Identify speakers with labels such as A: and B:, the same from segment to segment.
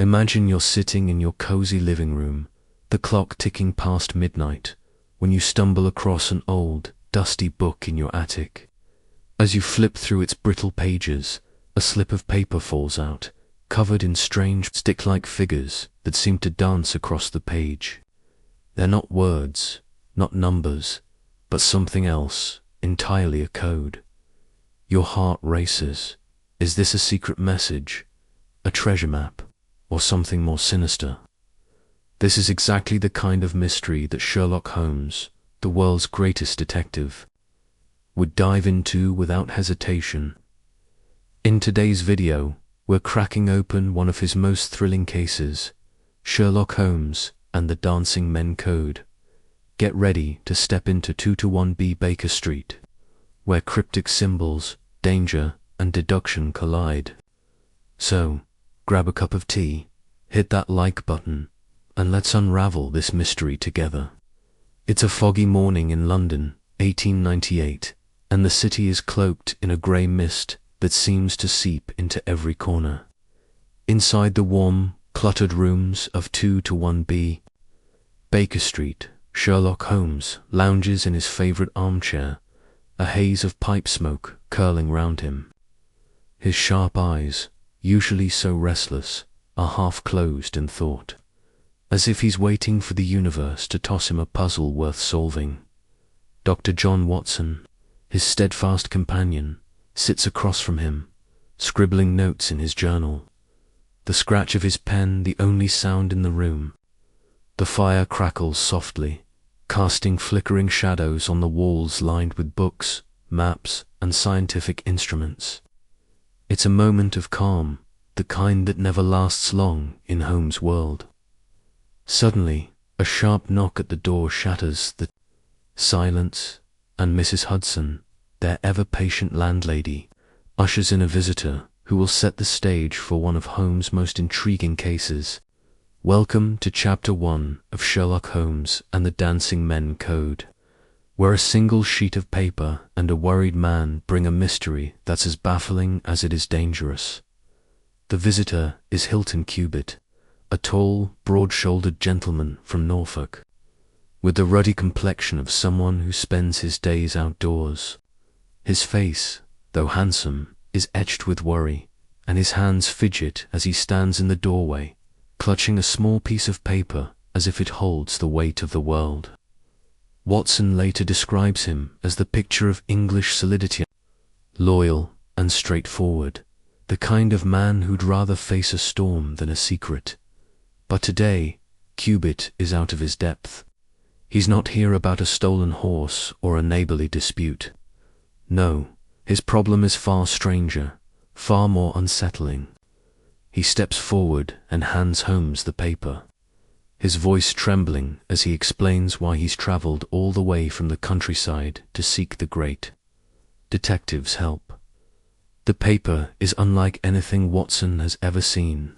A: Imagine you're sitting in your cozy living room, the clock ticking past midnight, when you stumble across an old, dusty book in your attic. As you flip through its brittle pages, a slip of paper falls out, covered in strange stick-like figures that seem to dance across the page. They're not words, not numbers, but something else, entirely a code. Your heart races. Is this a secret message, a treasure map, or something more sinister? This is exactly the kind of mystery that Sherlock Holmes, the world's greatest detective, would dive into without hesitation. In today's video, we're cracking open one of his most thrilling cases, Sherlock Holmes and the Dancing Men Code. Get ready to step into 221B Baker Street, where cryptic symbols, danger, and deduction collide. So, grab a cup of tea, hit that like button, and let's unravel this mystery together. It's a foggy morning in London, 1898, and the city is cloaked in a grey mist that seems to seep into every corner. Inside the warm, cluttered rooms of 221B Baker Street, Sherlock Holmes lounges in his favourite armchair, a haze of pipe smoke curling round him. His sharp eyes, usually so restless, are half closed in thought, as if he's waiting for the universe to toss him a puzzle worth solving. Dr. John Watson, his steadfast companion, sits across from him, scribbling notes in his journal, the scratch of his pen the only sound in the room. The fire crackles softly, casting flickering shadows on the walls lined with books, maps, and scientific instruments. It's a moment of calm, the kind that never lasts long in Holmes' world. Suddenly, a sharp knock at the door shatters the silence, and Mrs. Hudson, their ever-patient landlady, ushers in a visitor who will set the stage for one of Holmes' most intriguing cases. Welcome to Chapter 1 of Sherlock Holmes and the Dancing Men Code, where a single sheet of paper and a worried man bring a mystery that's as baffling as it is dangerous. The visitor is Hilton Cubitt, a tall, broad-shouldered gentleman from Norfolk, with the ruddy complexion of someone who spends his days outdoors. His face, though handsome, is etched with worry, and his hands fidget as he stands in the doorway, clutching a small piece of paper as if it holds the weight of the world. Watson later describes him as the picture of English solidity, loyal and straightforward, the kind of man who'd rather face a storm than a secret. But today, Cubitt is out of his depth. He's not here about a stolen horse or a neighbourly dispute. No, his problem is far stranger, far more unsettling. He steps forward and hands Holmes the paper, his voice trembling as he explains why he's travelled all the way from the countryside to seek the great detective's help. The paper is unlike anything Watson has ever seen.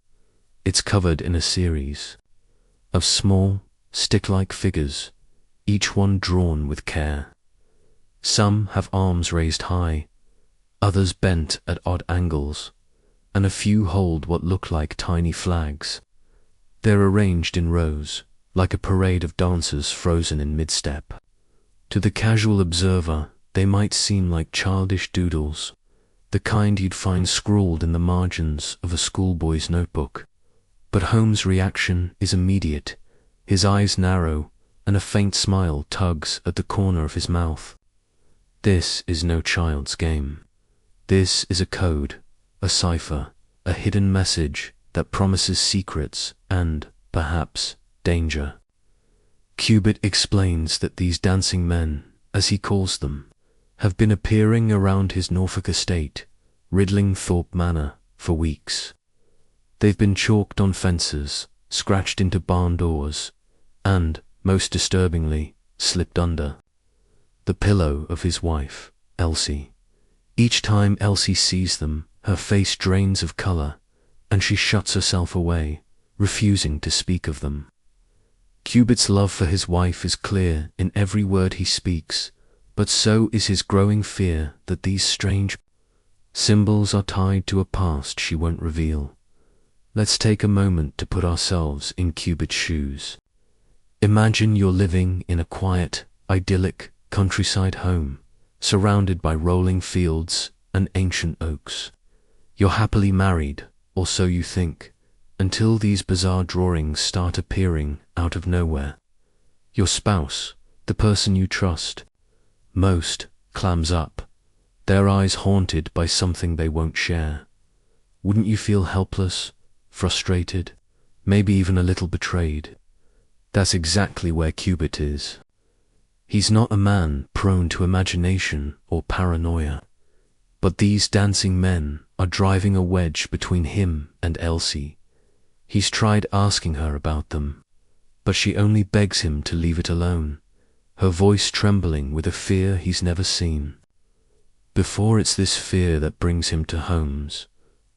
A: It's covered in a series of small, stick-like figures, each one drawn with care. Some have arms raised high, others bent at odd angles, and a few hold what look like tiny flags. They're arranged in rows, like a parade of dancers frozen in mid-step. To the casual observer, they might seem like childish doodles, the kind you'd find scrawled in the margins of a schoolboy's notebook. But Holmes' reaction is immediate. His eyes narrow, and a faint smile tugs at the corner of his mouth. This is no child's game. This is a code, a cipher, a hidden message that promises secrets and, perhaps, danger. Cubitt explains that these dancing men, as he calls them, have been appearing around his Norfolk estate, riddling Thorpe Manor, for weeks. They've been chalked on fences, scratched into barn doors, and, most disturbingly, slipped under the pillow of his wife, Elsie. Each time Elsie sees them, her face drains of colour, and she shuts herself away, refusing to speak of them. Cubitt's love for his wife is clear in every word he speaks, but so is his growing fear that these strange symbols are tied to a past she won't reveal. Let's take a moment to put ourselves in Cubitt's shoes. Imagine you're living in a quiet, idyllic countryside home, surrounded by rolling fields and ancient oaks. You're happily married, or so you think, until these bizarre drawings start appearing out of nowhere. Your spouse, the person you trust most, clams up, their eyes haunted by something they won't share. Wouldn't you feel helpless, frustrated, maybe even a little betrayed? That's exactly where Cubitt is. He's not a man prone to imagination or paranoia, but these dancing men are driving a wedge between him and Elsie. He's tried asking her about them, but she only begs him to leave it alone, her voice trembling with a fear he's never seen. Before it's this fear that brings him to Holmes,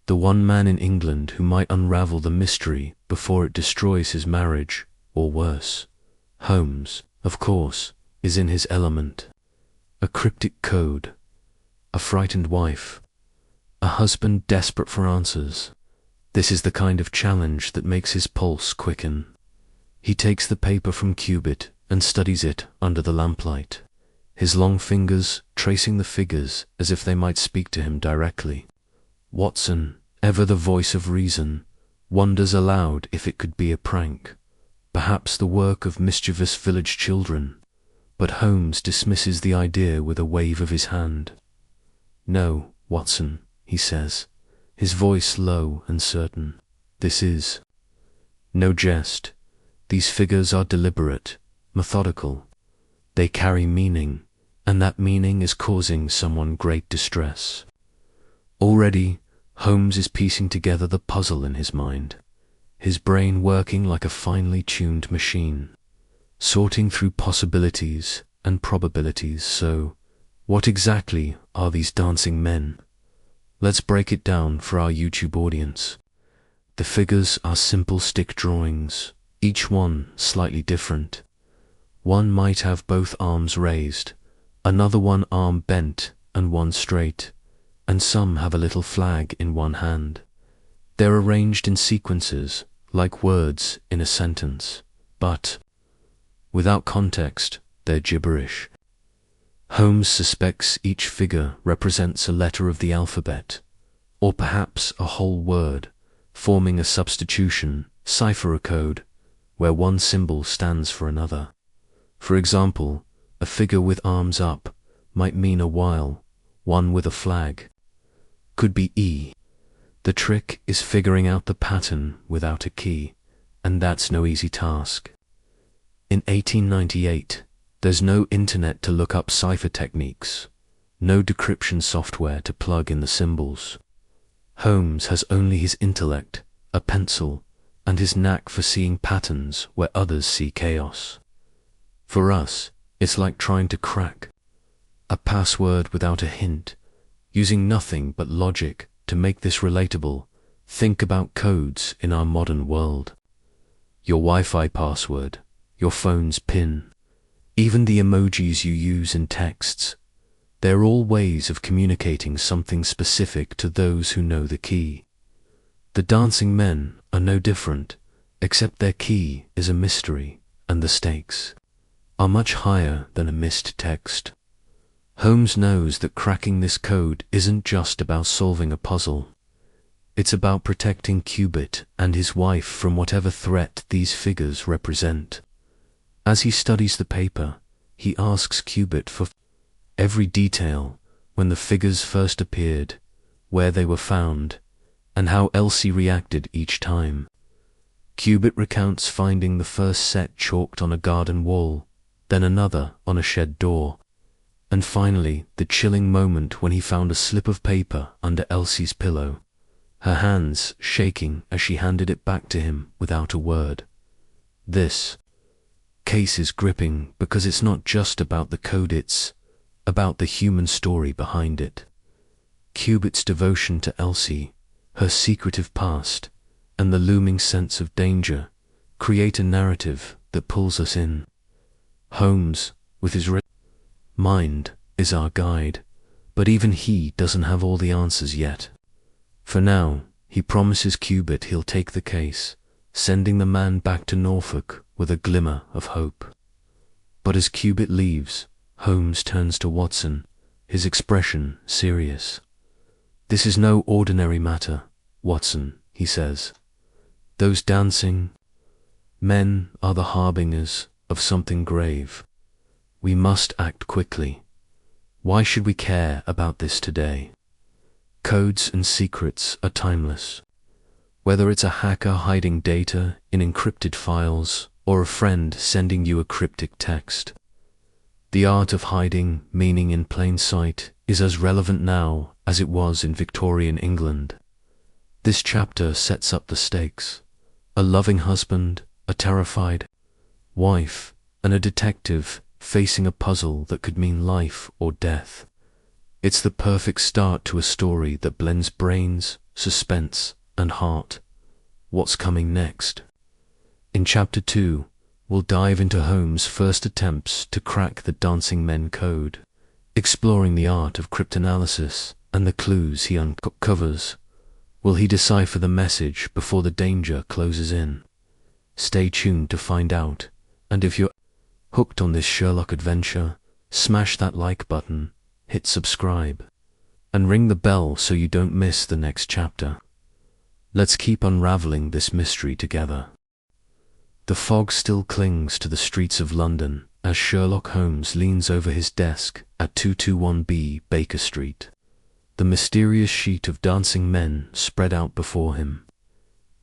A: the one man in England who might unravel the mystery before it destroys his marriage, or worse. Holmes, of course, is in his element. A cryptic code, a frightened wife, a husband desperate for answers. This is the kind of challenge that makes his pulse quicken. He takes the paper from Cubitt and studies it under the lamplight, his long fingers tracing the figures as if they might speak to him directly. Watson, ever the voice of reason, wonders aloud if it could be a prank, perhaps the work of mischievous village children, but Holmes dismisses the idea with a wave of his hand. "No, Watson," he says, his voice low and certain. "This is no jest. These figures are deliberate, methodical. They carry meaning, and that meaning is causing someone great distress." Already, Holmes is piecing together the puzzle in his mind, his brain working like a finely tuned machine, sorting through possibilities and probabilities. So, what exactly are these dancing men? Let's break it down for our YouTube audience. The figures are simple stick drawings, each one slightly different. One might have both arms raised, another one arm bent and one straight, and some have a little flag in one hand. They're arranged in sequences, like words in a sentence, but without context, they're gibberish. Holmes suspects each figure represents a letter of the alphabet, or perhaps a whole word, forming a substitution, cipher code, where one symbol stands for another. For example, a figure with arms up might mean a while, one with a flag could be E. The trick is figuring out the pattern without a key, and that's no easy task. In 1898, there's no internet to look up cipher techniques, no decryption software to plug in the symbols. Holmes has only his intellect, a pencil, and his knack for seeing patterns where others see chaos. For us, it's like trying to crack a password without a hint, using nothing but logic to make this relatable. Think about codes in our modern world. Your Wi-Fi password, your phone's PIN, even the emojis you use in texts. They're all ways of communicating something specific to those who know the key. The dancing men are no different, except their key is a mystery, and the stakes are much higher than a missed text. Holmes knows that cracking this code isn't just about solving a puzzle. It's about protecting Cubitt and his wife from whatever threat these figures represent. As he studies the paper, he asks Cubitt for every detail: when the figures first appeared, where they were found, and how Elsie reacted each time. Cubitt recounts finding the first set chalked on a garden wall, then another on a shed door, and finally the chilling moment when he found a slip of paper under Elsie's pillow, her hands shaking as she handed it back to him without a word. This case is gripping because it's not just about the code, it's about the human story behind it. Cubitt's devotion to Elsie, her secretive past, and the looming sense of danger create a narrative that pulls us in. Holmes, with his mind, is our guide, but even he doesn't have all the answers yet. For now, He promises Cubitt he'll take the case, sending the man back to Norfolk with a glimmer of hope. But as Cubitt leaves, Holmes turns to Watson, his expression serious. "This is no ordinary matter, Watson," he says. "Those dancing men are the harbingers of something grave. We must act quickly. Why should we care about this today? Codes and secrets are timeless. Whether it's a hacker hiding data in encrypted files or a friend sending you a cryptic text, the art of hiding meaning in plain sight is as relevant now as it was in Victorian England. This chapter sets up the stakes: a loving husband, a terrified wife, and a detective facing a puzzle that could mean life or death. It's the perfect start to a story that blends brains, suspense, and heart. What's coming next? In Chapter 2, we'll dive into Holmes' first attempts to crack the dancing men code, exploring the art of cryptanalysis and the clues he uncovers. Will he decipher the message before the danger closes in? Stay tuned to find out, and if you're hooked on this Sherlock adventure, smash that like button, hit subscribe, and ring the bell so you don't miss the next chapter. Let's keep unraveling this mystery together. The fog still clings to the streets of London as Sherlock Holmes leans over his desk at 221B Baker Street. The mysterious sheet of dancing men spread out before him.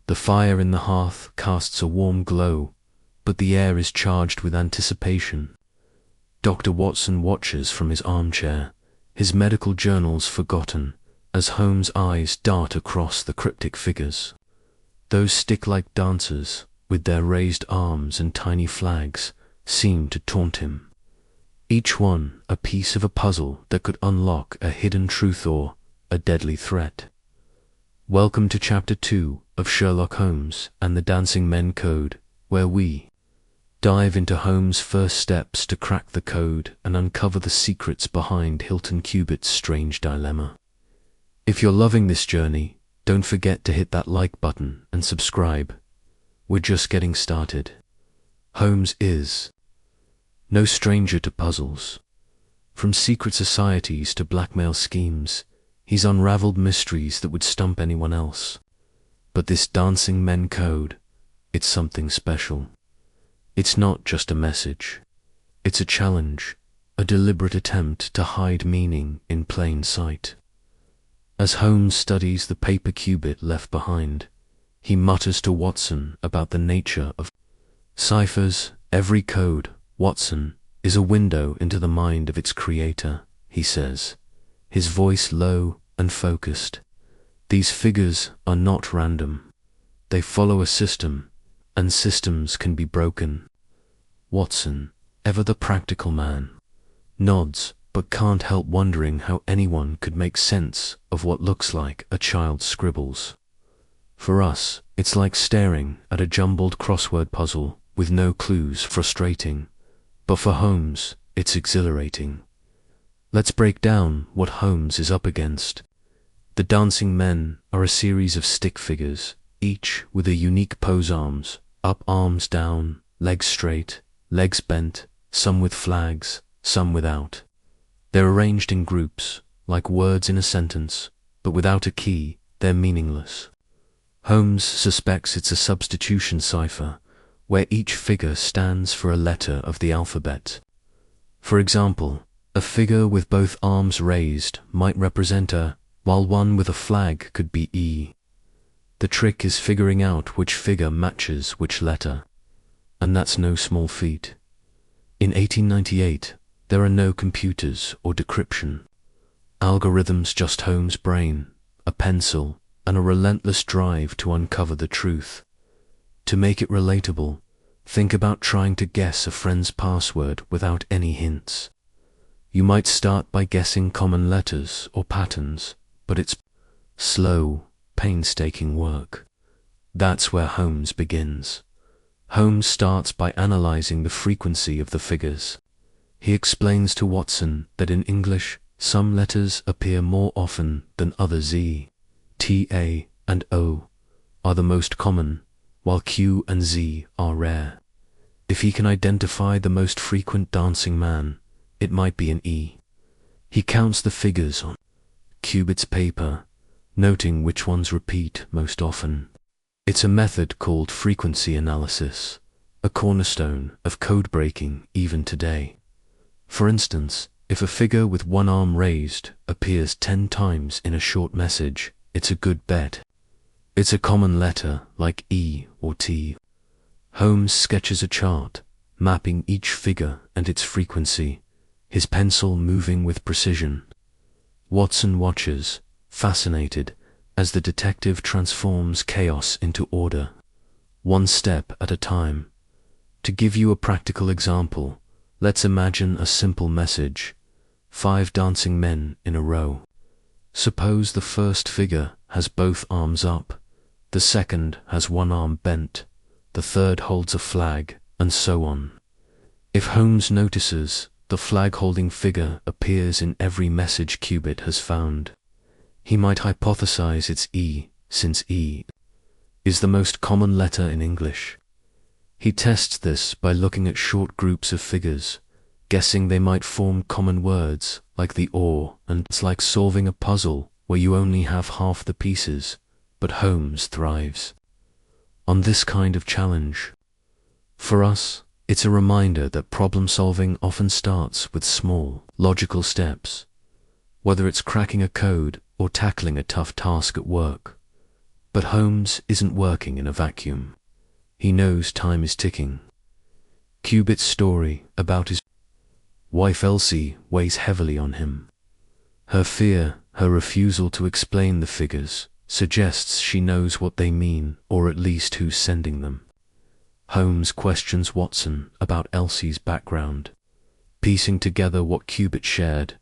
A: The fire in the hearth casts a warm glow, but the air is charged with anticipation. Dr. Watson watches from his armchair, his medical journals forgotten, as Holmes' eyes dart across the cryptic figures. Those stick-like dancers, with their raised arms and tiny flags, seem to taunt him. Each one a piece of a puzzle that could unlock a hidden truth or a deadly threat. Welcome to Chapter 2 of Sherlock Holmes and the Dancing Men Code, where we dive into Holmes' first steps to crack the code and uncover the secrets behind Hilton Cubitt's strange dilemma. If you're loving this journey, don't forget to hit that like button and subscribe. We're just getting started. Holmes is no stranger to puzzles. From secret societies to blackmail schemes, he's unraveled mysteries that would stump anyone else. But this dancing men code, it's something special. It's not just a message. It's a challenge, a deliberate attempt to hide meaning in plain sight. As Holmes studies the paper Cubitt left behind, he mutters to Watson about the nature of ciphers. Every code, Watson, is a window into the mind of its creator, he says, his voice low and focused. These figures are not random. They follow a system, and systems can be broken. Watson, ever the practical man, nods, but can't help wondering how anyone could make sense of what looks like a child's scribbles. For us, it's like staring at a jumbled crossword puzzle with no clues. Frustrating, but for Holmes, it's exhilarating. Let's break down what Holmes is up against. The dancing men are a series of stick figures, each with a unique pose: arms up, arms down, legs straight, legs bent, some with flags, some without. They're arranged in groups, like words in a sentence, but without a key, they're meaningless. Holmes suspects it's a substitution cipher, where each figure stands for a letter of the alphabet. For example, a figure with both arms raised might represent a, while one with a flag could be E. The trick is figuring out which figure matches which letter, and that's no small feat. In 1898, there are no computers or decryption. Algorithms, just Holmes' brain, a pencil, and a relentless drive to uncover the truth. To make it relatable, think about trying to guess a friend's password without any hints. You might start by guessing common letters or patterns, but it's slow, painstaking work. That's where Holmes begins. Holmes starts by analyzing the frequency of the figures. He explains to Watson that in English, some letters appear more often than others: E, T, A, and O are the most common, while Q and Z are rare. If he can identify the most frequent dancing man, it might be an E. He counts the figures on Cubitt's paper, noting which ones repeat most often. It's a method called frequency analysis, a cornerstone of code breaking even today. For instance, if a figure with one arm raised appears 10 times in a short message, it's a good bet. It's a common letter like E or T. Holmes sketches a chart, mapping each figure and its frequency, his pencil moving with precision. Watson watches, fascinated, as the detective transforms chaos into order, one step at a time. To give you a practical example, let's imagine a simple message: 5 dancing men in a row. Suppose the first figure has both arms up, the second has one arm bent, the third holds a flag, and so on. If Holmes notices the flag-holding figure appears in every message Cubitt has found, he might hypothesize it's E, since E is the most common letter in English. He tests this by looking at short groups of figures, guessing they might form common words like the or, and it's like solving a puzzle where you only have half the pieces, but Holmes thrives on this kind of challenge. For us, it's a reminder that problem-solving often starts with small, logical steps, whether it's cracking a code or tackling a tough task at work. But Holmes isn't working in a vacuum. He knows time is ticking. Cubitt's story about his wife Elsie weighs heavily on him. Her fear, her refusal to explain the figures, suggests she knows what they mean, or at least who's sending them. Holmes questions Watson about Elsie's background, piecing together what Cubitt shared.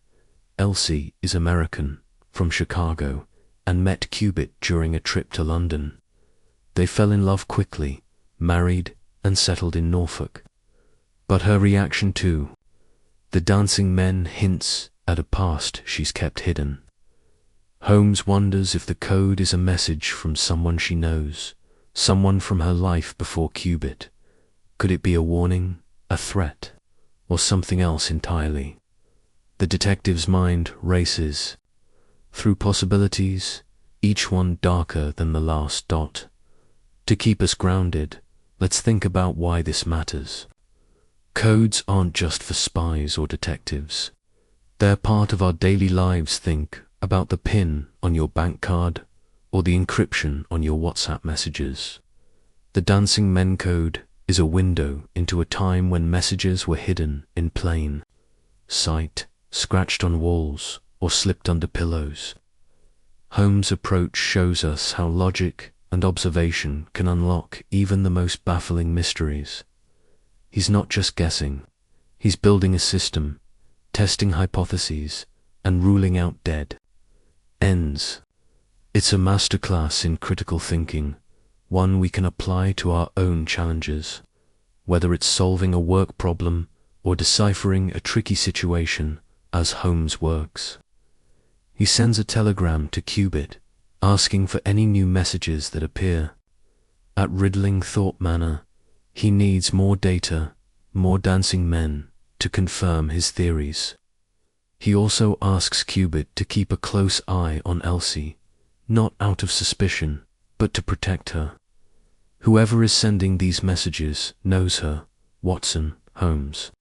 A: Elsie is American, from Chicago, and met Cubitt during a trip to London. They fell in love quickly, married, and settled in Norfolk. But her reaction to the dancing men hints at a past she's kept hidden. Holmes wonders if the code is a message from someone she knows, someone from her life before Cubitt. Could it be a warning, a threat, or something else entirely? The detective's mind races through possibilities, each one darker than the last dot. To keep us grounded, let's think about why this matters. Codes aren't just for spies or detectives. They're part of our daily lives. Think about the PIN on your bank card or the encryption on your WhatsApp messages. The Dancing Men Code is a window into a time when messages were hidden in plain sight, scratched on walls, or slipped under pillows. Holmes' approach shows us how logic and observation can unlock even the most baffling mysteries. He's not just guessing, he's building a system, testing hypotheses, and ruling out dead ends. It's a masterclass in critical thinking, one we can apply to our own challenges, whether it's solving a work problem or deciphering a tricky situation as Holmes works. He sends a telegram to Cubitt, asking for any new messages that appear. At riddling thought manner, he needs more data, more dancing men, to confirm his theories. He also asks Cubitt to keep a close eye on Elsie, not out of suspicion, but to protect her. Whoever is sending these messages knows her, Watson, Holmes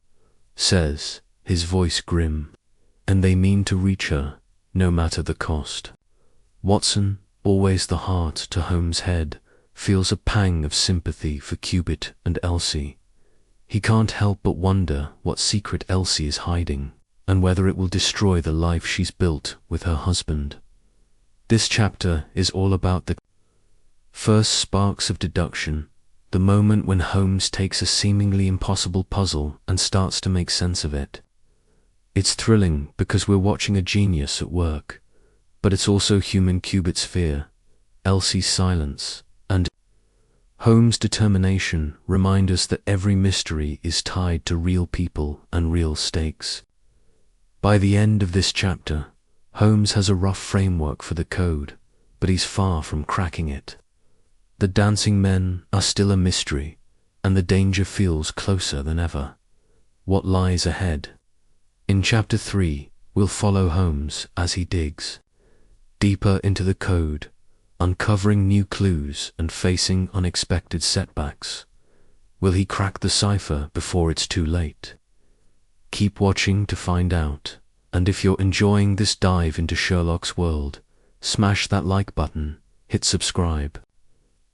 A: says, his voice grim, and they mean to reach her, no matter the cost. Watson, always the heart to Holmes' head, feels a pang of sympathy for Cubitt and Elsie. He can't help but wonder what secret Elsie is hiding, and whether it will destroy the life she's built with her husband. This chapter is all about the first sparks of deduction, the moment when Holmes takes a seemingly impossible puzzle and starts to make sense of it. It's thrilling because we're watching a genius at work, but it's also human. Cubitt's fear, Elsie's silence, and Holmes' determination remind us that every mystery is tied to real people and real stakes. By the end of this chapter, Holmes has a rough framework for the code, but he's far from cracking it. The dancing men are still a mystery, and the danger feels closer than ever. What lies ahead? In Chapter 3, we'll follow Holmes as he digs deeper into the code, uncovering new clues and facing unexpected setbacks. Will he crack the cipher before it's too late? Keep watching to find out, and if you're enjoying this dive into Sherlock's world, smash that like button, hit subscribe,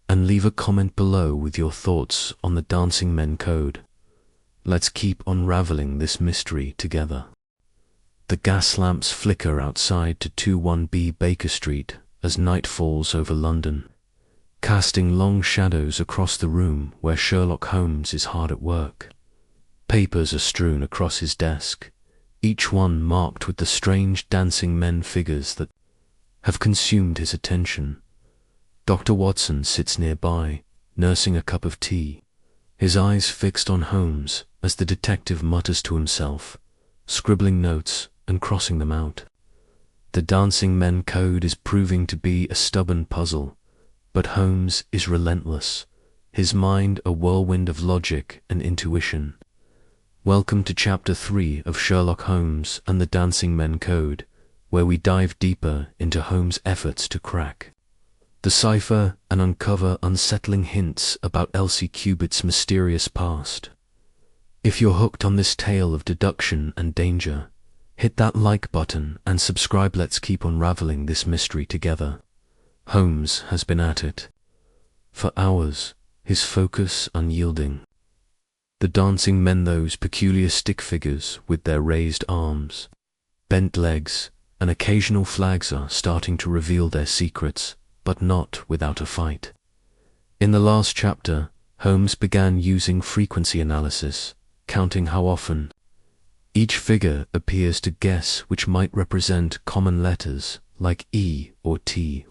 A: and leave a comment below with your thoughts on the Dancing Men Code. Let's keep unraveling this mystery together. The gas lamps flicker outside to 21B Baker Street as night falls over London, casting long shadows across the room where Sherlock Holmes is hard at work. Papers are strewn across his desk, each one marked with the strange dancing men figures that have consumed his attention. Dr. Watson sits nearby, nursing a cup of tea, his eyes fixed on Holmes as the detective mutters to himself, scribbling notes and crossing them out. The Dancing Men Code is proving to be a stubborn puzzle, but Holmes is relentless, his mind a whirlwind of logic and intuition. Welcome to Chapter 3 of Sherlock Holmes and the Dancing Men Code, where we dive deeper into Holmes' efforts to crack the cipher and uncover unsettling hints about Elsie Cubitt's mysterious past. If you're hooked on this tale of deduction and danger, hit that like button and subscribe. Let's keep unraveling this mystery together. Holmes has been at it for hours, his focus unyielding. The dancing men, those peculiar stick figures with their raised arms, bent legs, and occasional flags, are starting to reveal their secrets, but not without a fight. In the last chapter, Holmes began using frequency analysis, counting how often each figure appears to guess which might represent common letters like E or T.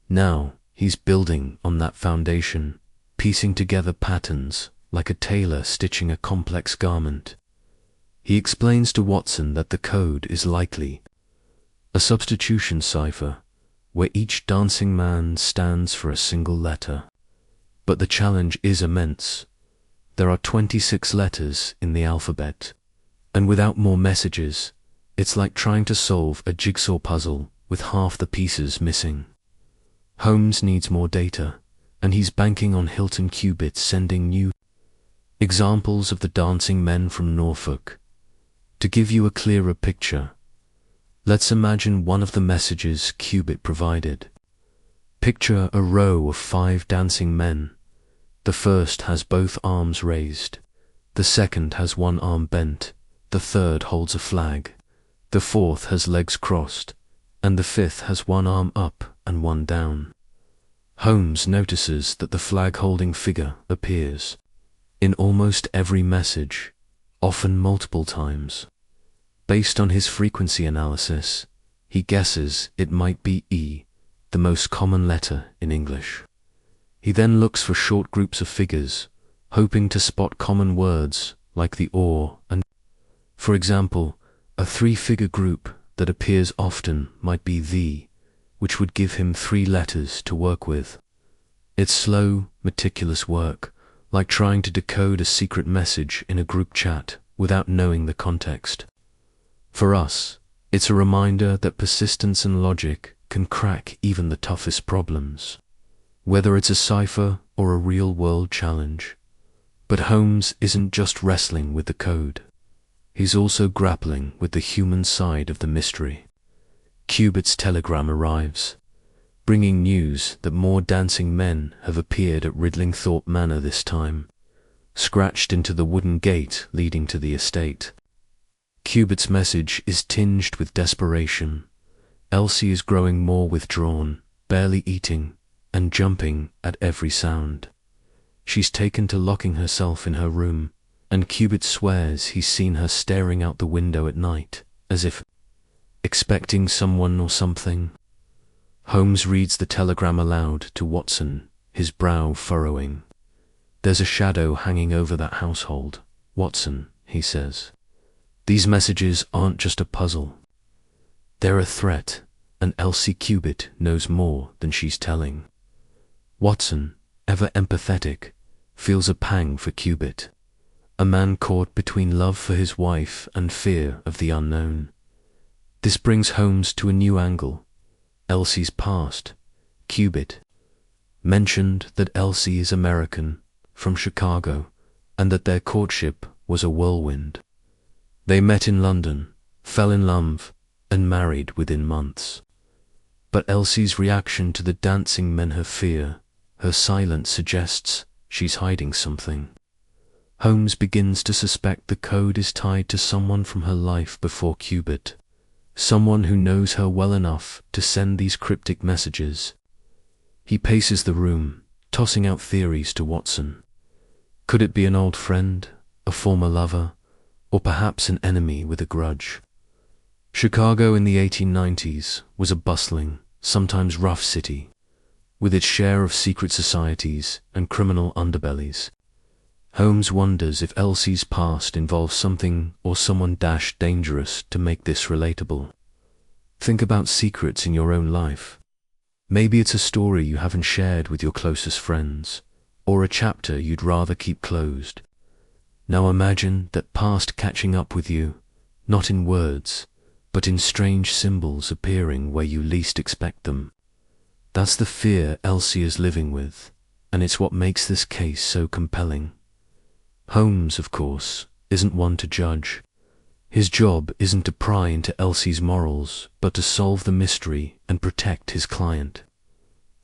A: Now he's building on that foundation, piecing together patterns like a tailor stitching a complex garment. He explains to Watson that the code is likely a substitution cipher, where each dancing man stands for a single letter. But the challenge is immense. There are 26 letters in the alphabet, and without more messages, it's like trying to solve a jigsaw puzzle with half the pieces missing. Holmes needs more data, and he's banking on Hilton Cubitt sending new examples of the dancing men from Norfolk. To give you a clearer picture, let's imagine one of the messages Cubitt provided. Picture a row of 5 dancing men. The first has both arms raised, the second has one arm bent, the third holds a flag, the fourth has legs crossed, and the fifth has one arm up and one down. Holmes notices that the flag-holding figure appears in almost every message, often multiple times. Based on his frequency analysis, he guesses it might be E, the most common letter in English. He then looks for short groups of figures, hoping to spot common words like the or and. For example, a 3-figure group that appears often might be the, which would give him 3 letters to work with. It's slow, meticulous work, like trying to decode a secret message in a group chat without knowing the context. For us, it's a reminder that persistence and logic can crack even the toughest problems, whether it's a cipher or a real-world challenge. But Holmes isn't just wrestling with the code. He's also grappling with the human side of the mystery. Cubitt's telegram arrives, bringing news that more dancing men have appeared at Ridlingthorpe Manor this time, scratched into the wooden gate leading to the estate. Cubitt's message is tinged with desperation. Elsie is growing more withdrawn, barely eating, and jumping at every sound. She's taken to locking herself in her room, and Cubitt swears he's seen her staring out the window at night, as if expecting someone or something. Holmes reads the telegram aloud to Watson, his brow furrowing. "There's a shadow hanging over that household, Watson," he says. "These messages aren't just a puzzle. They're a threat, and Elsie Cubitt knows more than she's telling. Watson, ever empathetic, feels a pang for Cubitt, a man caught between love for his wife and fear of the unknown. This brings Holmes to a new angle. Elsie's past. Cubitt mentioned that Elsie is American, from Chicago, and that their courtship was a whirlwind. They met in London, fell in love, and married within months. But Elsie's reaction to the dancing men, her fear, her silence suggests she's hiding something. Holmes begins to suspect the code is tied to someone from her life before Cubitt, someone who knows her well enough to send these cryptic messages. He paces the room, tossing out theories to Watson. Could it be an old friend, a former lover, or perhaps an enemy with a grudge? Chicago in the 1890s was a bustling, sometimes rough city, with its share of secret societies and criminal underbellies. Holmes wonders if Elsie's past involves something or someone dangerous to make this relatable. Think about secrets in your own life. Maybe it's a story you haven't shared with your closest friends, or a chapter you'd rather keep closed. Now imagine that past catching up with you, not in words, but in strange symbols appearing where you least expect them. That's the fear Elsie is living with, and it's what makes this case so compelling. Holmes, of course, isn't one to judge. His job isn't to pry into Elsie's morals, but to solve the mystery and protect his client.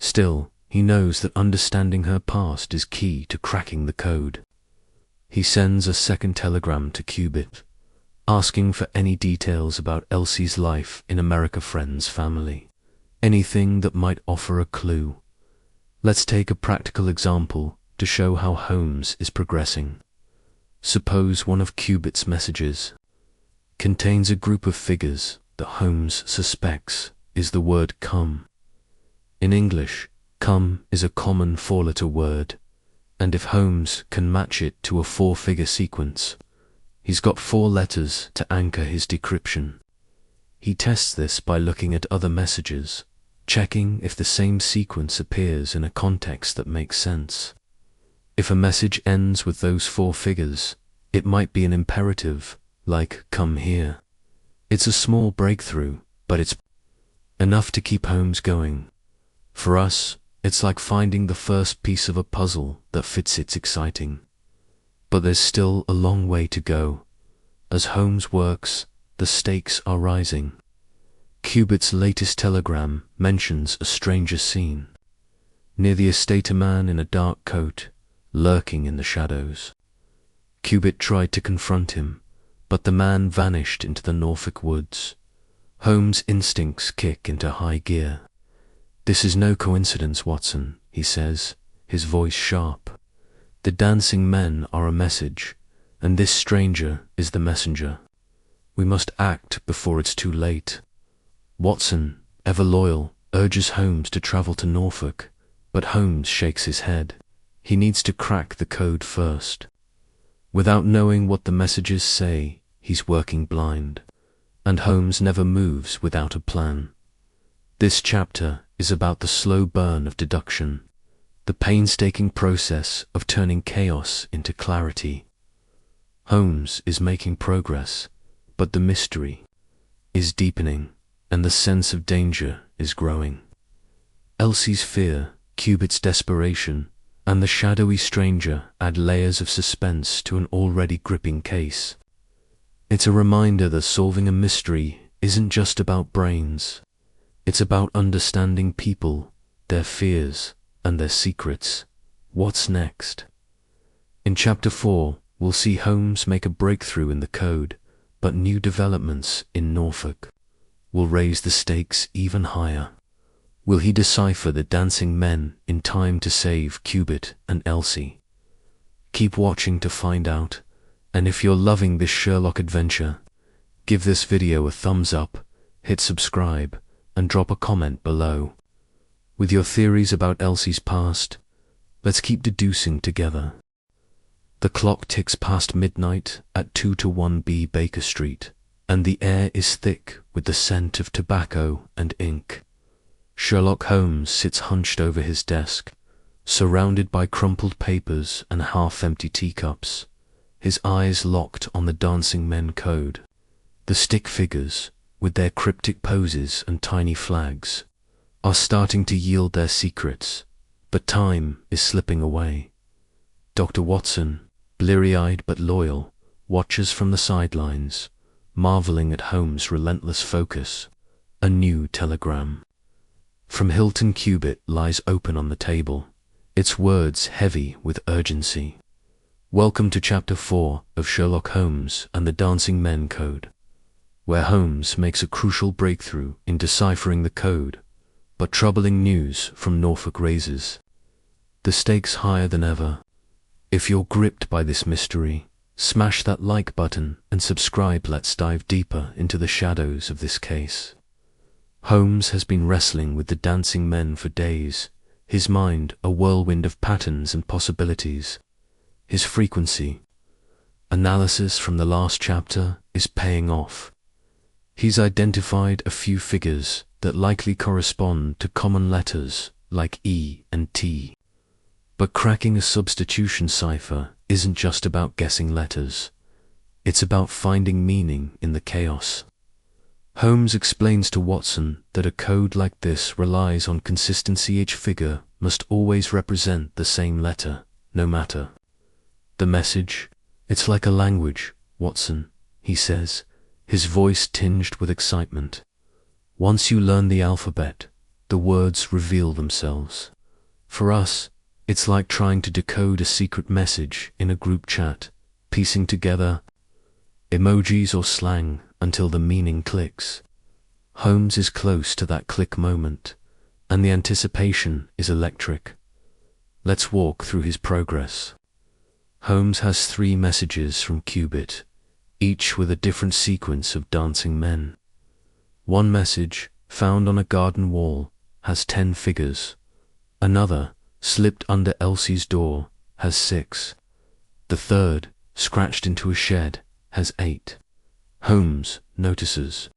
A: Still, he knows that understanding her past is key to cracking the code. He sends a second telegram to Cubitt, asking for any details about Elsie's life in America, friends, family, anything that might offer a clue. Let's take a practical example to show how Holmes is progressing. Suppose one of Cubitt's messages contains a group of figures that Holmes suspects is the word come. In English, come is a common four-letter word, and if Holmes can match it to a four-figure sequence, he's got 4 letters to anchor his decryption. He tests this by looking at other messages, checking if the same sequence appears in a context that makes sense. If a message ends with those 4 figures, it might be an imperative, like come here. It's a small breakthrough, but it's enough to keep Holmes going. For us, it's like finding the first piece of a puzzle that fits. It's exciting. But there's still a long way to go. As Holmes works, the stakes are rising. Cubitt's latest telegram mentions a stranger scene. Near the estate, a man in a dark coat, lurking in the shadows. Cubitt tried to confront him, but the man vanished into the Norfolk woods. Holmes' instincts kick into high gear. "This is no coincidence, Watson," he says, his voice sharp. "The dancing men are a message, and this stranger is the messenger. We must act before it's too late." Watson, ever loyal, urges Holmes to travel to Norfolk, but Holmes shakes his head. He needs to crack the code first. Without knowing what the messages say, he's working blind, and Holmes never moves without a plan. This chapter is about the slow burn of deduction, the painstaking process of turning chaos into clarity. Holmes is making progress, but the mystery is deepening, and the sense of danger is growing. Elsie's fear, Cubitt's desperation, and the shadowy stranger add layers of suspense to an already gripping case. It's a reminder that solving a mystery isn't just about brains. It's about understanding people, their fears, and their secrets. What's next? In Chapter 4, we'll see Holmes make a breakthrough in the code, but new developments in Norfolk will raise the stakes even higher. Will he decipher the dancing men in time to save Cubitt and Elsie? Keep watching to find out, and if you're loving this Sherlock adventure, give this video a thumbs up, hit subscribe, and drop a comment below. With your theories about Elsie's past, let's keep deducing together. The clock ticks past midnight at 221B Baker Street, and the air is thick with the scent of tobacco and ink. Sherlock Holmes sits hunched over his desk, surrounded by crumpled papers and half-empty teacups, his eyes locked on the dancing men code. The stick figures, with their cryptic poses and tiny flags, are starting to yield their secrets, but time is slipping away. Dr. Watson, bleary-eyed but loyal, watches from the sidelines, marveling at Holmes' relentless focus. A new telegram from Hilton Cubitt lies open on the table, its words heavy with urgency. Welcome to Chapter 4 of Sherlock Holmes and the Dancing Men Code, where Holmes makes a crucial breakthrough in deciphering the code, but troubling news from Norfolk raises the stakes higher than ever. If you're gripped by this mystery, smash that like button and subscribe. Let's dive deeper into the shadows of this case. Holmes has been wrestling with the dancing men for days, his mind a whirlwind of patterns and possibilities. His frequency analysis from the last chapter is paying off. He's identified a few figures that likely correspond to common letters like E and T. But cracking a substitution cipher isn't just about guessing letters. It's about finding meaning in the chaos. Holmes explains to Watson that a code like this relies on consistency. Each figure must always represent the same letter, no matter the message. It's like a language, Watson, he says, his voice tinged with excitement. Once you learn the alphabet, the words reveal themselves. For us, it's like trying to decode a secret message in a group chat, piecing together emojis or slang until the meaning clicks. Holmes is close to that click moment, and the anticipation is electric. Let's walk through his progress. Holmes has 3 messages from Cubitt, each with a different sequence of dancing men. One message, found on a garden wall, has 10 figures. Another, slipped under Elsie's door, has 6. The third, scratched into a shed, has 8. Holmes notices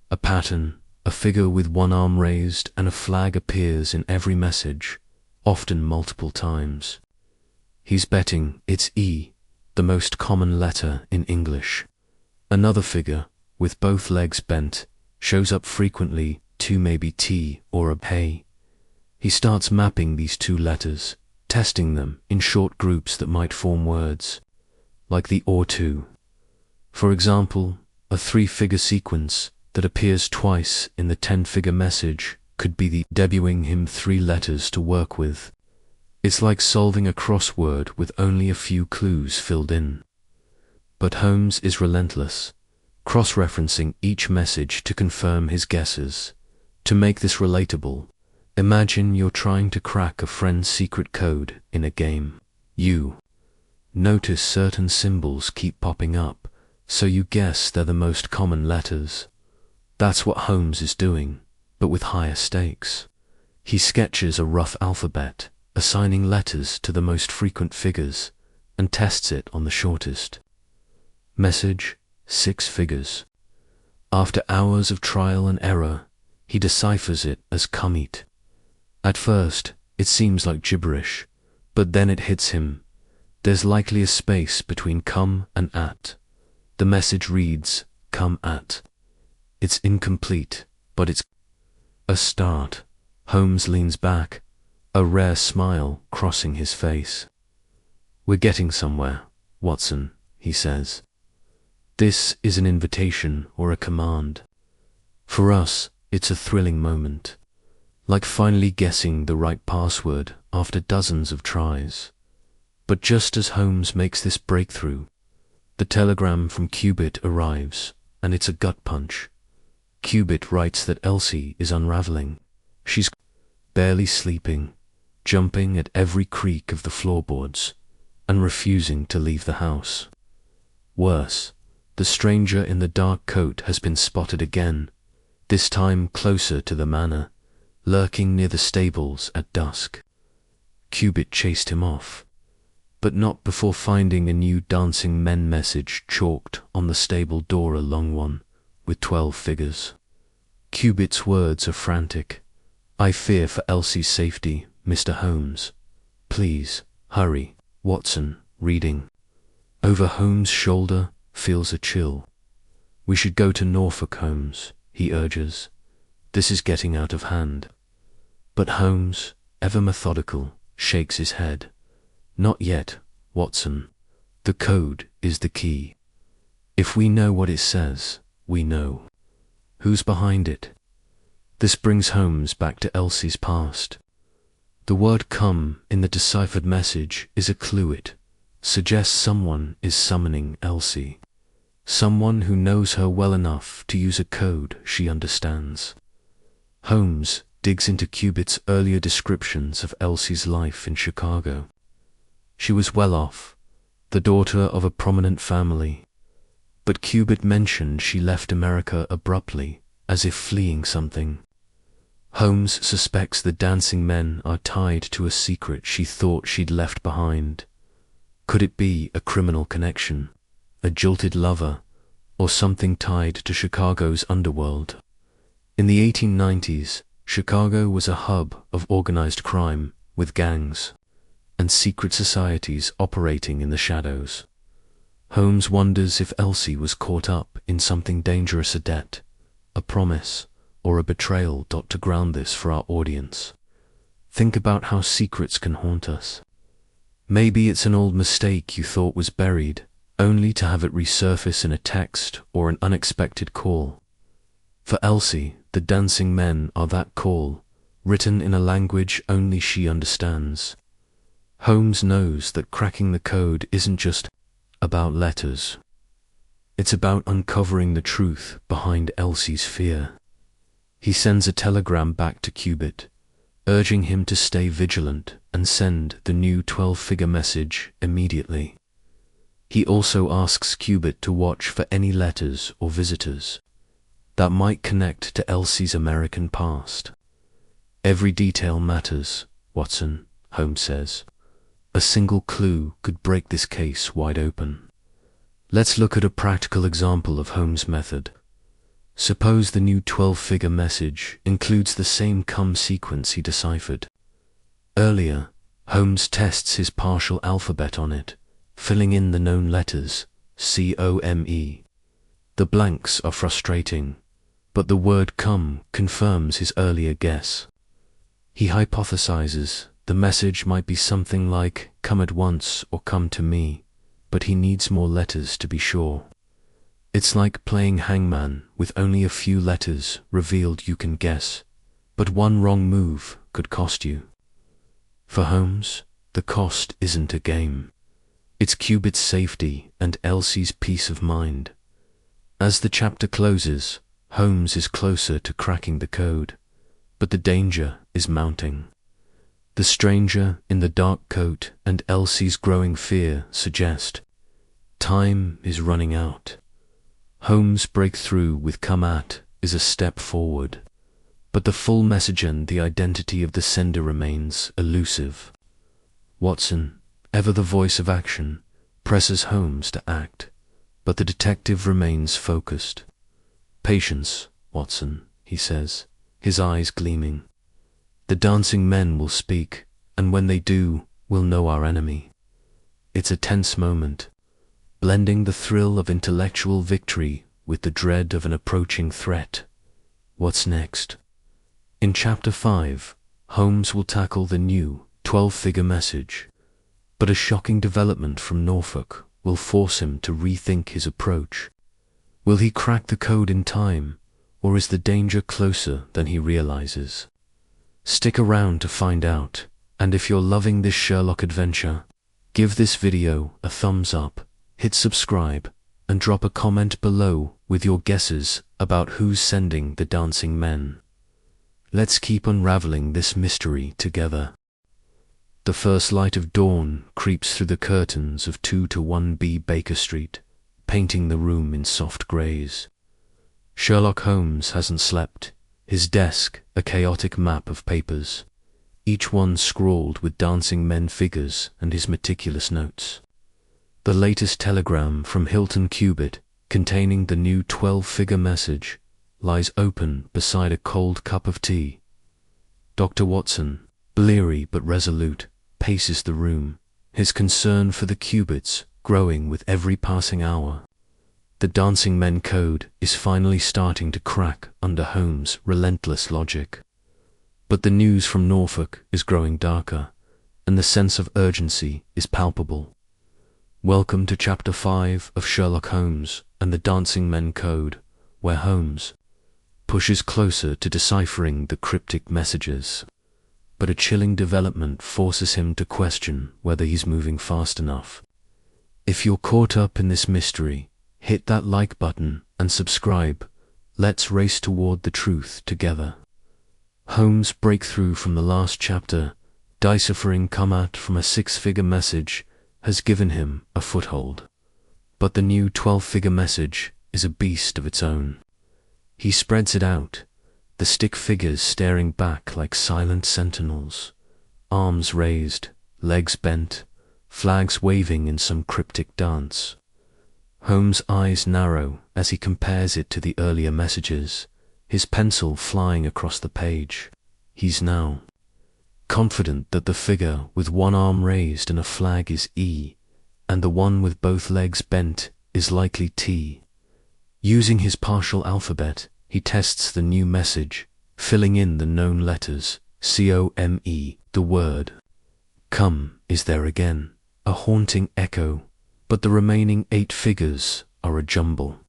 A: a pattern. A figure with one arm raised and a flag appears in every message, often multiple times. He's betting it's E, the most common letter in English. Another figure, with both legs bent, shows up frequently, 2 maybe T or a Hey. He starts mapping these 2 letters, testing them in short groups that might form words, like the or 2. For example, a 3-figure sequence that appears twice in the 10-figure message could be the debuting him 3 letters to work with. It's like solving a crossword with only a few clues filled in. But Holmes is relentless, cross-referencing each message to confirm his guesses. To make this relatable, imagine you're trying to crack a friend's secret code in a game. You notice certain symbols keep popping up, so you guess they're the most common letters. That's what Holmes is doing, but with higher stakes. He sketches a rough alphabet, assigning letters to the most frequent figures, and tests it on the shortest message, 6 figures. After hours of trial and error, he deciphers it as commit. At first, it seems like gibberish, but then it hits him. There's likely a space between come and at. The message reads, come at. It's incomplete, but it's a start. Holmes leans back, a rare smile crossing his face. We're getting somewhere, Watson, he says. This is an invitation or a command. For us, it's a thrilling moment, like finally guessing the right password after dozens of tries. But just as Holmes makes this breakthrough, the telegram from Cubitt arrives, and it's a gut punch. Cubitt writes that Elsie is unraveling. She's barely sleeping, jumping at every creak of the floorboards, and refusing to leave the house. Worse, the stranger in the dark coat has been spotted again, this time closer to the manor, lurking near the stables at dusk. Cubitt chased him off. but not before finding a new dancing men message chalked on the stable door, a long one, with 12 figures. Cubitt's words are frantic. "I fear for Elsie's safety, Mr. Holmes. Please, hurry." Watson, reading. Over Holmes' shoulder, feels a chill. "We should go to Norfolk, Holmes," he urges. "This is getting out of hand." But Holmes, ever methodical, shakes his head. "Not yet, Watson. The code is the key. If we know what it says, we know. Who's behind it?" This brings Holmes back to Elsie's past. The word "come" in the deciphered message is a clue. It suggests someone is summoning Elsie. Someone who knows her well enough to use a code she understands. Holmes digs into Cubitt's earlier descriptions of Elsie's life in Chicago. She was well off, the daughter of a prominent family. But Cubitt mentioned she left America abruptly, as if fleeing something. Holmes suspects the dancing men are tied to a secret she thought she'd left behind. Could it be a criminal connection, a jilted lover, or something tied to Chicago's underworld? In the 1890s, Chicago was a hub of organized crime, with gangs and secret societies operating in the shadows. Holmes wonders if Elsie was caught up in something dangerous, a debt, a promise, or a betrayal. To ground this for our audience, think about how secrets can haunt us. Maybe it's an old mistake you thought was buried, only to have it resurface in a text or an unexpected call. For Elsie, the dancing men are that call, written in a language only she understands. Holmes knows that cracking the code isn't just about letters. It's about uncovering the truth behind Elsie's fear. He sends a telegram back to Cubitt, urging him to stay vigilant and send the new 12-figure message immediately. He also asks Cubitt to watch for any letters or visitors that might connect to Elsie's American past. "Every detail matters, Watson," Holmes says. "A single clue could break this case wide open." Let's look at a practical example of Holmes' method. Suppose the new 12-figure message includes the same come sequence he deciphered. Earlier, Holmes tests his partial alphabet on it, filling in the known letters, C-O-M-E. The blanks are frustrating, but the word come confirms his earlier guess. He hypothesizes the message might be something like "come at once" or "come to me," but he needs more letters to be sure. It's like playing hangman with only a few letters revealed. You can guess, but one wrong move could cost you. For Holmes, the cost isn't a game. It's Cubitt's safety and Elsie's peace of mind. As the chapter closes, Holmes is closer to cracking the code, but the danger is mounting. The stranger in the dark coat and Elsie's growing fear suggest time is running out. Holmes' breakthrough with "come at" is a step forward, but the full message and the identity of the sender remains elusive. Watson, ever the voice of action, presses Holmes to act, but the detective remains focused. "Patience, Watson," he says, his eyes gleaming. "The dancing men will speak, and when they do, we'll know our enemy." It's a tense moment, blending the thrill of intellectual victory with the dread of an approaching threat. What's next? In Chapter 5, Holmes will tackle the new 12-figure message, but a shocking development from Norfolk will force him to rethink his approach. Will he crack the code in time, or is the danger closer than he realizes? Stick around to find out, and if you're loving this Sherlock adventure, give this video a thumbs up, hit subscribe, and drop a comment below with your guesses about who's sending the dancing men. Let's keep unraveling this mystery together. The first light of dawn creeps through the curtains of 2-1B Baker Street, painting the room in soft grays. Sherlock Holmes hasn't slept, his desk a chaotic map of papers. each one scrawled with dancing men figures and his meticulous notes. The latest telegram from Hilton Cubitt, containing the new 12-figure message, lies open beside a cold cup of tea. Dr. Watson, bleary but resolute, paces the room, his concern for the Cubitts growing with every passing hour. The dancing men code is finally starting to crack under Holmes' relentless logic. But the news from Norfolk is growing darker, and the sense of urgency is palpable. Welcome to Chapter 5 of Sherlock Holmes and the Dancing Men Code, where Holmes pushes closer to deciphering the cryptic messages. But a chilling development forces him to question whether he's moving fast enough. If you're caught up in this mystery, hit that like button and subscribe. Let's race toward the truth together. Holmes' breakthrough from the last chapter, deciphering command from a 6-figure message, has given him a foothold. But the new 12-figure message is a beast of its own. He spreads it out, the stick figures staring back like silent sentinels, arms raised, legs bent, flags waving in some cryptic dance. Holmes' eyes narrow as he compares it to the earlier messages, his pencil flying across the page. He's now confident that the figure with one arm raised and a flag is E, and the one with both legs bent is likely T. Using his partial alphabet, he tests the new message, filling in the known letters, C-O-M-E. The word come is there again, a haunting echo, but the remaining 8 figures are a jumble.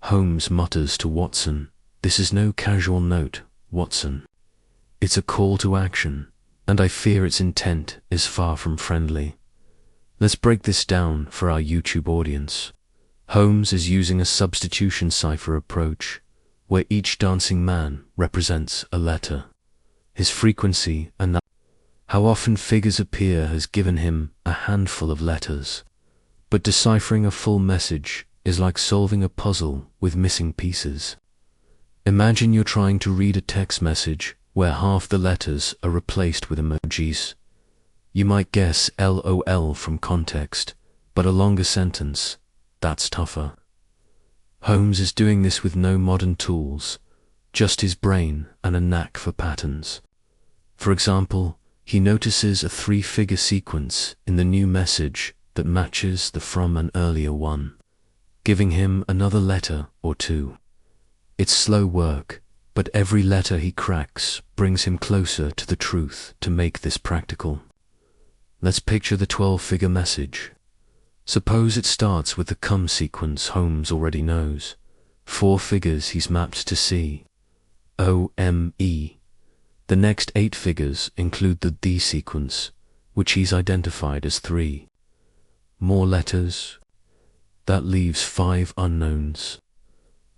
A: Holmes mutters to Watson, "This is no casual note, Watson. It's a call to action, and I fear its intent is far from friendly. Let's break this down for our YouTube audience." Holmes is using a substitution cipher approach, where each dancing man represents a letter. His frequency and how often figures appear has given him a handful of letters. But deciphering a full message is like solving a puzzle with missing pieces. Imagine you're trying to read a text message where half the letters are replaced with emojis. You might guess LOL from context, but a longer sentence, that's tougher. Holmes is doing this with no modern tools, just his brain and a knack for patterns. For example, he notices a 3-figure sequence in the new message that matches the from an earlier one, giving him another letter or 2. It's slow work, but every letter he cracks brings him closer to the truth to make this practical. Let's picture the 12-figure message. Suppose it starts with the come sequence Holmes already knows, 4 figures he's mapped to C, O-M-E. The next 8 figures include the D sequence, which he's identified as 3. More letters. That leaves 5 unknowns.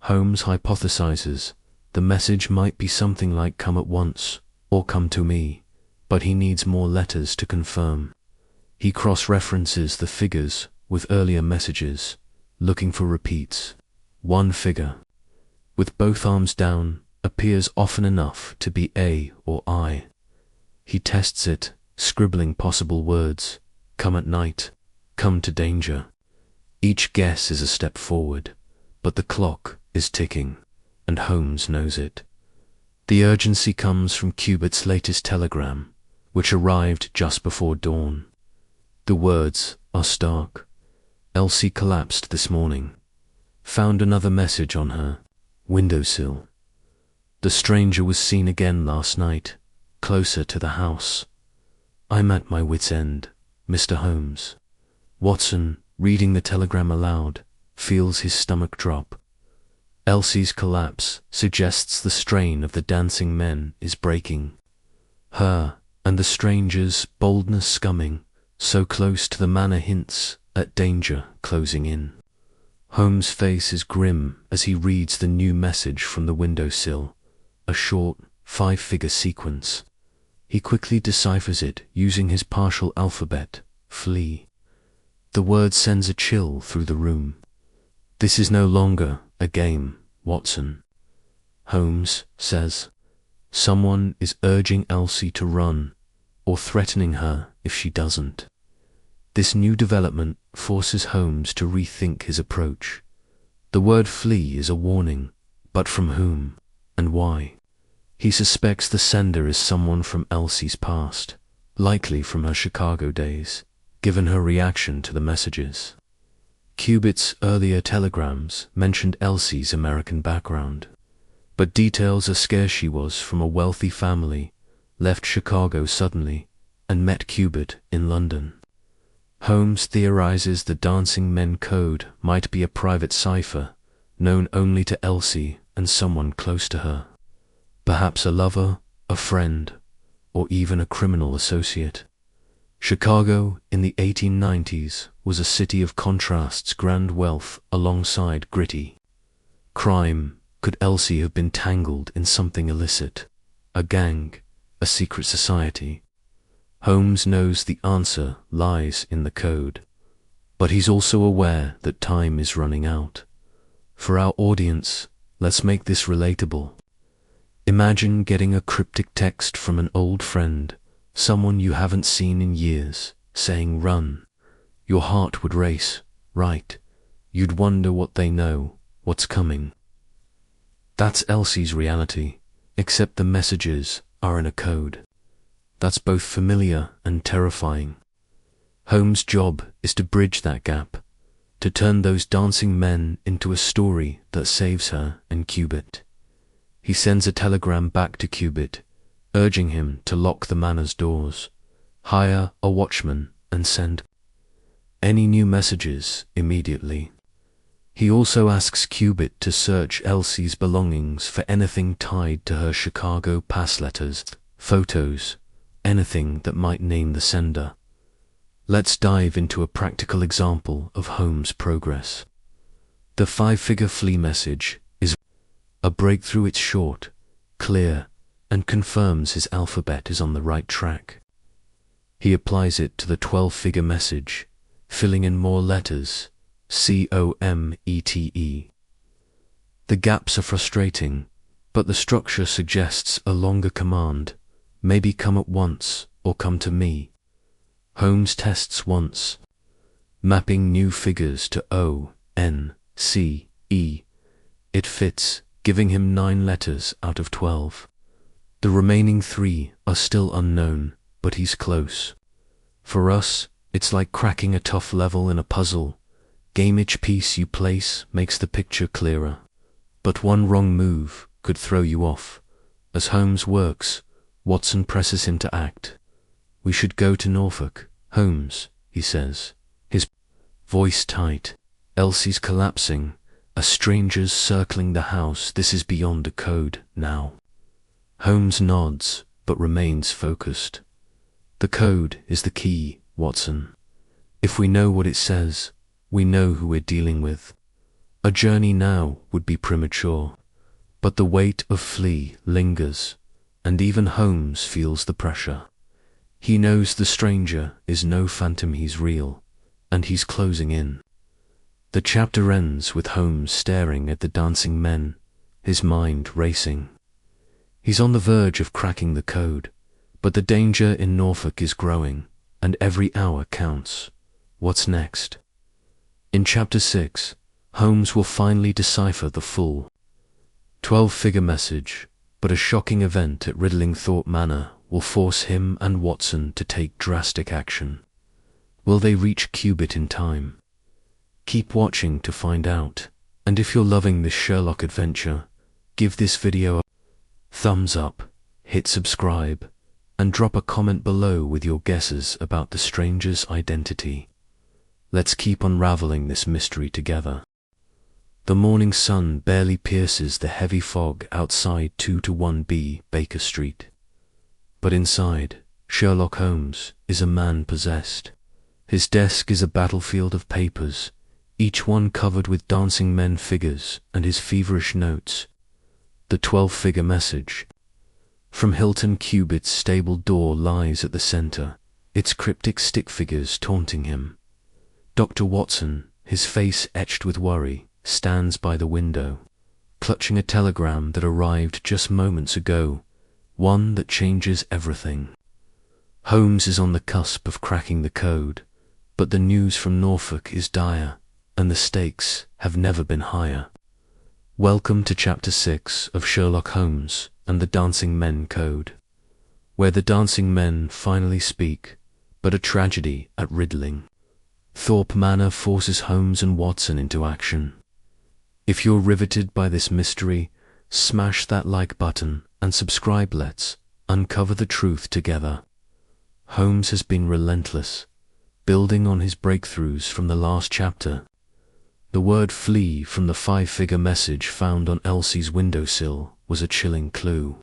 A: Holmes hypothesizes the message might be something like come at once or come to me, but he needs more letters to confirm. He cross-references the figures with earlier messages, looking for repeats. 1 figure, with both arms down, appears often enough to be A or I. He tests it, scribbling possible words, come at night, come to danger. Each guess is a step forward, but the clock is ticking, and Holmes knows it. The urgency comes from Cubitt's latest telegram, which arrived just before dawn. The words are stark. Elsie collapsed this morning. Found another message on her windowsill. The stranger was seen again last night, closer to the house. I'm at my wit's end, Mr. Holmes. Watson, reading the telegram aloud, feels his stomach drop. Elsie's collapse suggests the strain of the dancing men is breaking. Her and the stranger's boldness scumming, so close to the manor hints at danger closing in. Holmes' face is grim as he reads the new message from the windowsill, a short 5-figure sequence. He quickly deciphers it using his partial alphabet, flee. The word sends a chill through the room. This is no longer a game, Watson, Holmes says. Someone is urging Elsie to run, or threatening her if she doesn't. This new development forces Holmes to rethink his approach. The word flee is a warning, but from whom and why? He suspects the sender is someone from Elsie's past, likely from her Chicago days, given her reaction to the messages. Cubitt's earlier telegrams mentioned Elsie's American background, but details are scarce. She was from a wealthy family, left Chicago suddenly, and met Cubitt in London. Holmes theorizes the dancing men code might be a private cipher, known only to Elsie and someone close to her. Perhaps a lover, a friend, or even a criminal associate. Chicago in the 1890s was a city of contrasts, grand wealth alongside gritty crime. Could Elsie have been tangled in something illicit? A gang? A secret society? Holmes knows the answer lies in the code, but he's also aware that time is running out. For our audience, let's make this relatable. Imagine getting a cryptic text from an old friend, someone you haven't seen in years, saying run. Your heart would race, right? You'd wonder what they know, what's coming. That's Elsie's reality, except the messages are in a code. That's both familiar and terrifying. Holmes' job is to bridge that gap, to turn those dancing men into a story that saves her and Cubitt. He sends a telegram back to Cubitt, urging him to lock the manor's doors, hire a watchman, and send any new messages immediately. He also asks Cubitt to search Elsie's belongings for anything tied to her Chicago past, letters, photos, anything that might name the sender. Let's dive into a practical example of Holmes' progress. The 5-figure flee message is a breakthrough. It's short, clear, and confirms his alphabet is on the right track. He applies it to the 12-figure message, filling in more letters, COMETE. The gaps are frustrating, but the structure suggests a longer command, maybe come at once or come to me. Holmes tests once, mapping new figures to O, N, C, E. It fits, giving him 9 letters out of 12. The remaining 3 are still unknown, but he's close. For us, it's like cracking a tough level in a puzzle. Game each piece you place makes the picture clearer, but one wrong move could throw you off. As Holmes works, Watson presses him to act. We should go to Norfolk, Holmes, he says, his voice tight. Elsie's collapsing, a stranger's circling the house. This is beyond decode now. Holmes nods, but remains focused. The code is the key, Watson. If we know what it says, we know who we're dealing with. A journey now would be premature, but the weight of flee lingers, and even Holmes feels the pressure. He knows the stranger is no phantom, he's real, and he's closing in. The chapter ends with Holmes staring at the dancing men, his mind racing. He's on the verge of cracking the code, but the danger in Norfolk is growing, and every hour counts. What's next? In Chapter 6, Holmes will finally decipher the full 12-figure message, but a shocking event at Riddling Thorpe Manor will force him and Watson to take drastic action. Will they reach Cubitt in time? Keep watching to find out, and if you're loving this Sherlock adventure, give this video a thumbs up, hit subscribe, and drop a comment below with your guesses about the stranger's identity. Let's keep unraveling this mystery together. The morning sun barely pierces the heavy fog outside 2-1B Baker Street. But inside, Sherlock Holmes is a man possessed. His desk is a battlefield of papers, each one covered with dancing men figures and his feverish notes. The 12-figure message from Hilton Cubitt's stable door lies at the center, its cryptic stick figures taunting him. Dr. Watson, his face etched with worry, stands by the window, clutching a telegram that arrived just moments ago, one that changes everything. Holmes is on the cusp of cracking the code, but the news from Norfolk is dire, and the stakes have never been higher. Welcome to Chapter 6 of Sherlock Holmes and the Dancing Men Code, where the dancing men finally speak, but a tragedy at Riddling. Thorpe Manor forces Holmes and Watson into action. If you're riveted by this mystery, smash that like button and subscribe. Let's uncover the truth together. Holmes has been relentless, building on his breakthroughs from the last chapter. The word flee from the 5-figure message found on Elsie's windowsill was a chilling clue,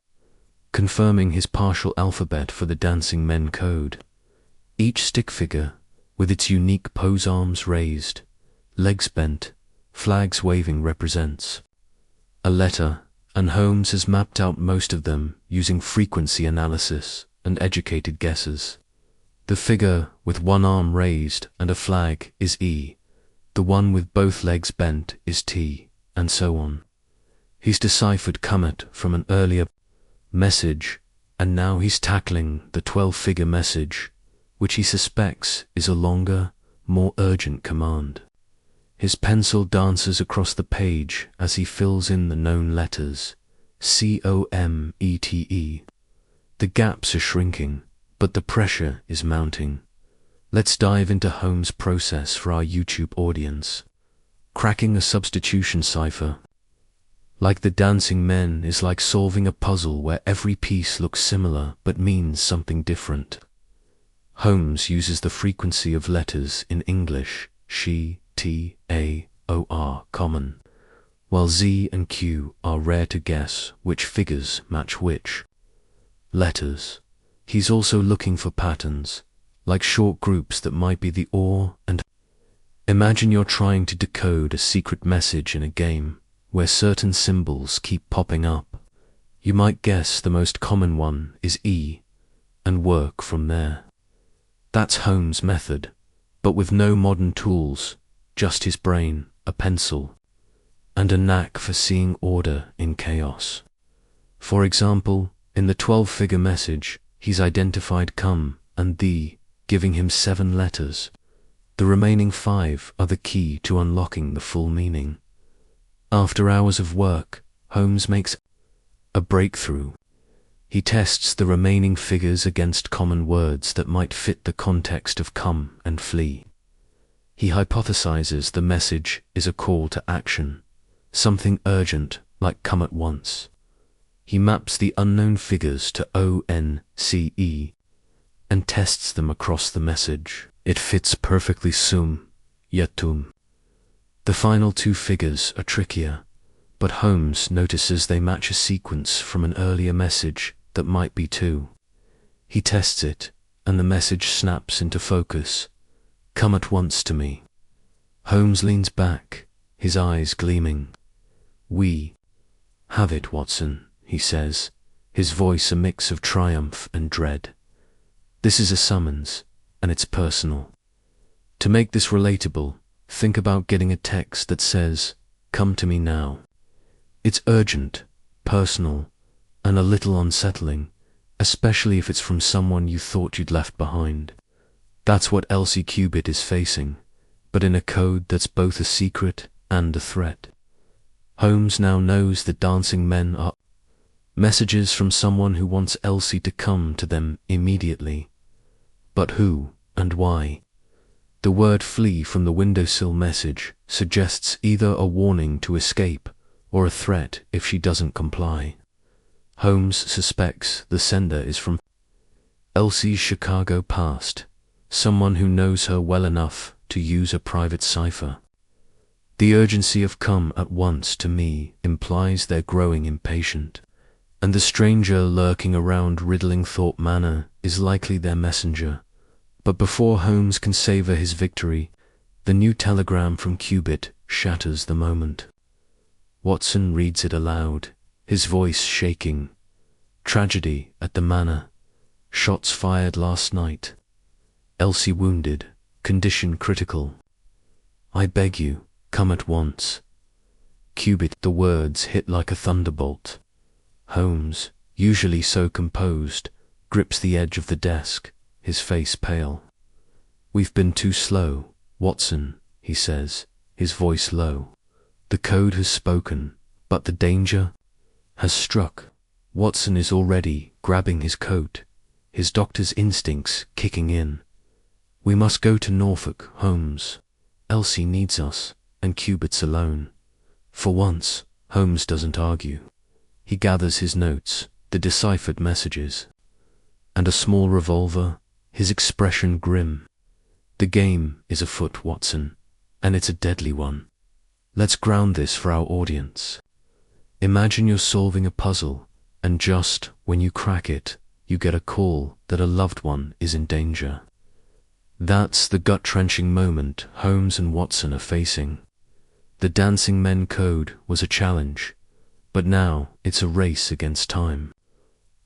A: confirming his partial alphabet for the Dancing Men Code. Each stick figure, with its unique pose, arms raised, legs bent, flags waving, represents a letter, and Holmes has mapped out most of them using frequency analysis and educated guesses. The figure with one arm raised and a flag is E, the one with both legs bent is T, and so on. He's deciphered Cubitt from an earlier message, and now he's tackling the 12-figure message, which he suspects is a longer, more urgent command. His pencil dances across the page as he fills in the known letters, COMETE. The gaps are shrinking, but the pressure is mounting. Let's dive into Holmes' process for our YouTube audience. Cracking a substitution cipher. Like the Dancing Men is like solving a puzzle where every piece looks similar but means something different. Holmes uses the frequency of letters in English, she, T, A, O, R, common, while Z and Q are rare to guess which figures match which letters. He's also looking for patterns, like short groups that might be the or and. Imagine you're trying to decode a secret message in a game where certain symbols keep popping up. You might guess the most common one is E and work from there. That's Holmes' method, but with no modern tools, just his brain, a pencil, and a knack for seeing order in chaos. For example, in the 12-figure message, he's identified come and the, giving him 7 letters. The remaining 5 are the key to unlocking the full meaning. After hours of work, Holmes makes a breakthrough. He tests the remaining figures against common words that might fit the context of come and flee. He hypothesizes the message is a call to action, something urgent like come at once. He maps the unknown figures to ONCE and tests them across the message. It fits perfectly sum, yatum. The final 2 figures are trickier, but Holmes notices they match a sequence from an earlier message that might be 2. He tests it, and the message snaps into focus. Come at once to me. Holmes leans back, his eyes gleaming. We have it, Watson, he says, his voice a mix of triumph and dread. This is a summons, and it's personal. To make this relatable, think about getting a text that says, come to me now. It's urgent, personal, and a little unsettling, especially if it's from someone you thought you'd left behind. That's what Elsie Cubitt is facing, but in a code that's both a secret and a threat. Holmes now knows the Dancing Men are messages from someone who wants Elsie to come to them immediately. But who and why? The word flee from the windowsill message suggests either a warning to escape or a threat if she doesn't comply. Holmes suspects the sender is from Elsie's Chicago past, someone who knows her well enough to use a private cipher. The urgency of come at once to me implies they're growing impatient, and the stranger lurking around Riddling Thorpe Manor is likely their messenger. But before Holmes can savor his victory, the new telegram from Cubitt shatters the moment. Watson reads it aloud, his voice shaking. Tragedy at the manor. Shots fired last night. Elsie wounded. Condition critical. I beg you, come at once. Cubitt, the words hit like a thunderbolt. Holmes, usually so composed, grips the edge of the desk, his face pale. "We've been too slow, Watson," he says, his voice low. "The code has spoken, but the danger has struck." Watson is already grabbing his coat, his doctor's instincts kicking in. "We must go to Norfolk, Holmes. Elsie needs us, and Cubitt's alone." For once, Holmes doesn't argue. He gathers his notes, the deciphered messages, and a small revolver, his expression grim. "The game is afoot, Watson, and it's a deadly one. Let's ground this for our audience. Imagine you're solving a puzzle, and just when you crack it, you get a call that a loved one is in danger." That's the gut-wrenching moment Holmes and Watson are facing. The Dancing Men code was a challenge, but now it's a race against time.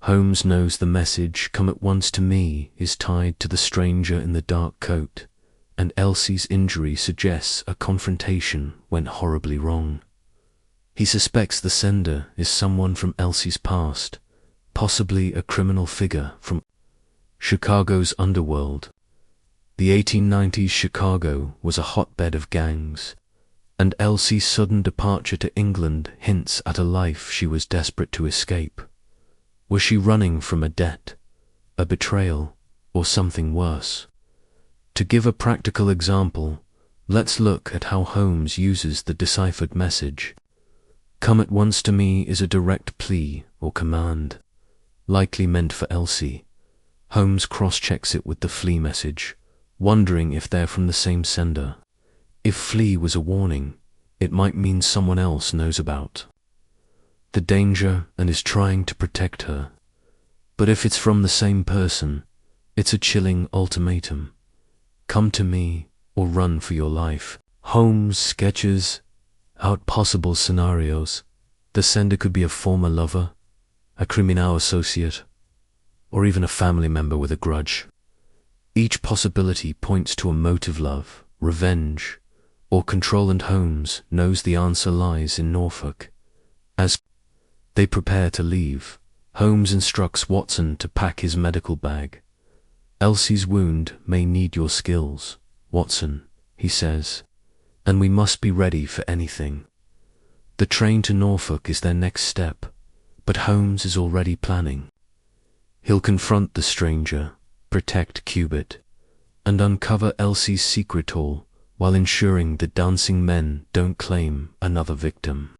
A: Holmes knows the message, "Come at once to me," is tied to the stranger in the dark coat, and Elsie's injury suggests a confrontation went horribly wrong. He suspects the sender is someone from Elsie's past, possibly a criminal figure from Chicago's underworld. The 1890s Chicago was a hotbed of gangs, and Elsie's sudden departure to England hints at a life she was desperate to escape. Was she running from a debt, a betrayal, or something worse? To give a practical example, let's look at how Holmes uses the deciphered message. "Come at once to me" is a direct plea or command, likely meant for Elsie. Holmes cross-checks it with the flee message, wondering if they're from the same sender. If flee was a warning, it might mean someone else knows about the danger and is trying to protect her. But if it's from the same person, it's a chilling ultimatum. Come to me or run for your life. Holmes sketches out possible scenarios. The sender could be a former lover, a criminal associate, or even a family member with a grudge. Each possibility points to a motive: love, revenge, or control, and Holmes knows the answer lies in Norfolk. As they prepare to leave, Holmes instructs Watson to pack his medical bag. "Elsie's wound may need your skills, Watson," he says, "and we must be ready for anything." The train to Norfolk is their next step, but Holmes is already planning. He'll confront the stranger, protect Cubitt, and uncover Elsie's secret, all while ensuring the Dancing Men don't claim another victim.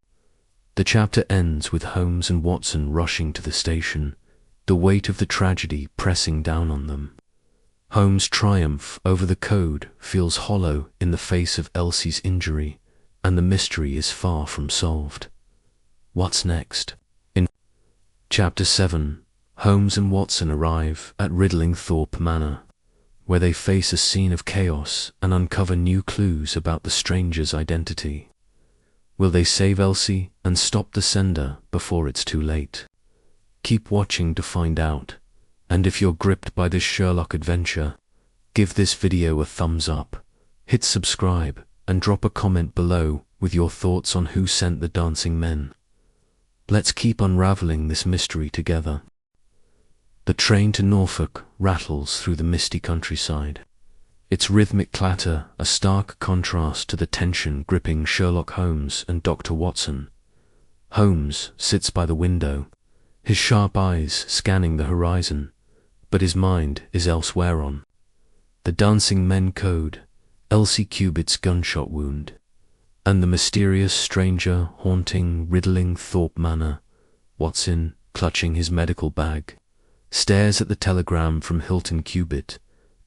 A: The chapter ends with Holmes and Watson rushing to the station, the weight of the tragedy pressing down on them. Holmes' triumph over the code feels hollow in the face of Elsie's injury, and the mystery is far from solved. What's next? In Chapter 7, Holmes and Watson arrive at Riddlingthorpe Manor, where they face a scene of chaos and uncover new clues about the stranger's identity. Will they save Elsie and stop the sender before it's too late? Keep watching to find out, and if you're gripped by this Sherlock adventure, give this video a thumbs up, hit subscribe, and drop a comment below with your thoughts on who sent the Dancing Men. Let's keep unraveling this mystery together. The train to Norfolk rattles through the misty countryside. Its rhythmic clatter a stark contrast to the tension gripping Sherlock Holmes and Dr. Watson. Holmes sits by the window, his sharp eyes scanning the horizon, but his mind is elsewhere on the Dancing Men code, Elsie Cubitt's gunshot wound, and the mysterious stranger haunting Riddlingthorpe Manor. Watson, clutching his medical bag, stares at the telegram from Hilton Cubitt,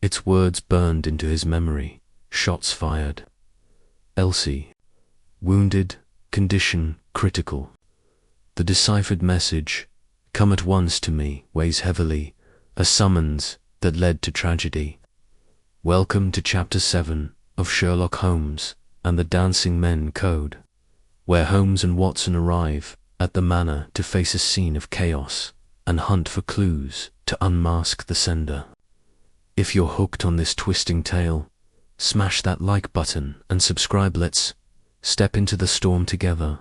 A: its words burned into his memory. Shots fired. Elsie, wounded, condition critical. The deciphered message, "Come at once to me," weighs heavily, a summons that led to tragedy. Welcome to Chapter 7 of Sherlock Holmes and the Dancing Men Code, where Holmes and Watson arrive at the manor to face a scene of chaos and hunt for clues to unmask the sender. If you're hooked on this twisting tale, smash that like button and subscribe. Let's step into the storm together.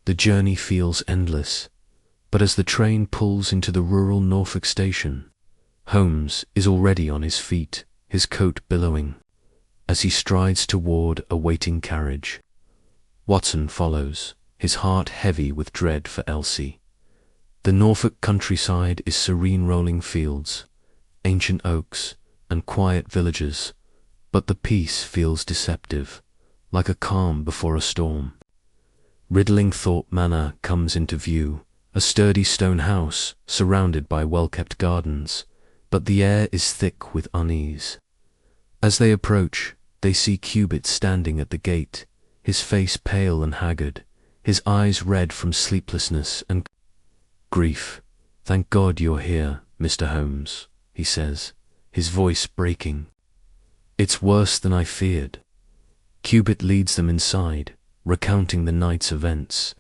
A: The journey feels endless, But as the train pulls into the rural Norfolk station, Holmes is already on his feet, his coat billowing, as he strides toward a waiting carriage. Watson follows, his heart heavy with dread for Elsie. The Norfolk countryside is serene rolling fields, ancient oaks, and quiet villages, but the peace feels deceptive, like a calm before a storm. Riddling Thorpe Manor comes into view, a sturdy stone house surrounded by well-kept gardens, but the air is thick with unease. As they approach, they see Cubitt standing at the gate, his face pale and haggard, his eyes red from sleeplessness and grief. "Thank God you're here, Mr. Holmes," he says, his voice breaking. "It's worse than I feared." Cubitt leads them inside, recounting the night's events.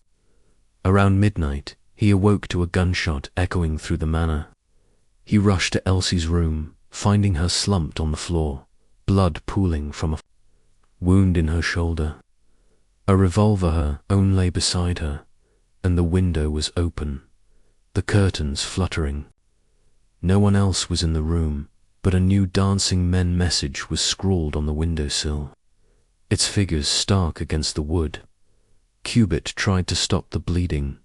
A: Around midnight, he awoke to a gunshot echoing through the manor. He rushed to Elsie's room, finding her slumped on the floor, blood pooling from a wound in her shoulder. A revolver her own lay beside her, and the window was open, the curtains fluttering. No one else was in the room, but a new dancing men message was scrawled on the windowsill, its figures stark against the wood. Cubitt tried to stop the bleeding,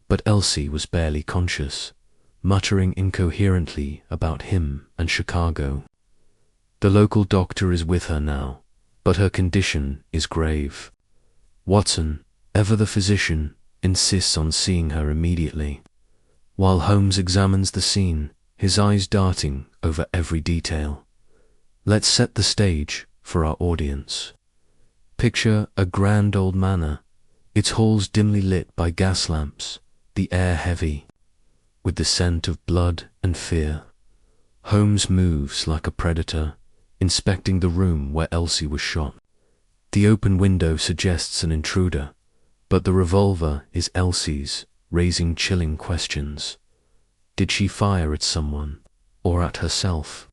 A: but Elsie was barely conscious, muttering incoherently about him and Chicago. The local doctor is with her now, but her condition is grave. Watson, ever the physician, insists on seeing her immediately, while Holmes examines the scene, his eyes darting over every detail. Let's set the stage for our audience. Picture a grand old manor, its halls dimly lit by gas lamps, the air heavy with the scent of blood and fear. Holmes moves like a predator, inspecting the room where Elsie was shot. The open window suggests an intruder, but the revolver is Elsie's, raising chilling questions. Did she fire at someone, or at herself?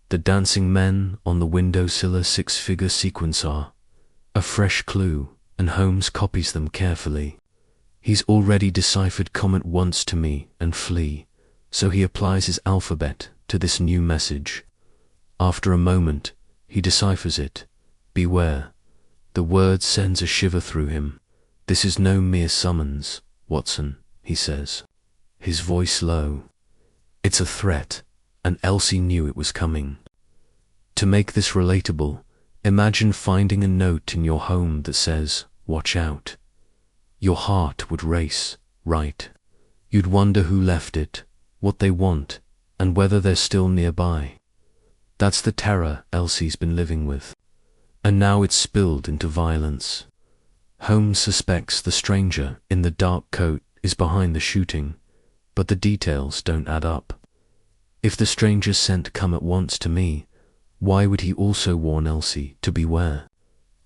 A: The dancing men on the windowsill, a six-figure sequence are a fresh clue, and Holmes copies them carefully. He's already deciphered "come at once to me and flee," so he applies his alphabet to this new message. After a moment, he deciphers it. "Beware." The word sends a shiver through him. "This is no mere summons, Watson," he says, his voice low. "It's a threat, and Elsie knew it was coming." To make this relatable, imagine finding a note in your home that says, "Watch out." Your heart would race, right? You'd wonder who left it, what they want, and whether they're still nearby. That's the terror Elsie's been living with. And now it's spilled into violence. Holmes suspects the stranger in the dark coat is behind the shooting, but the details don't add up. If the stranger sent "come at once" to me, why would he also warn Elsie to beware?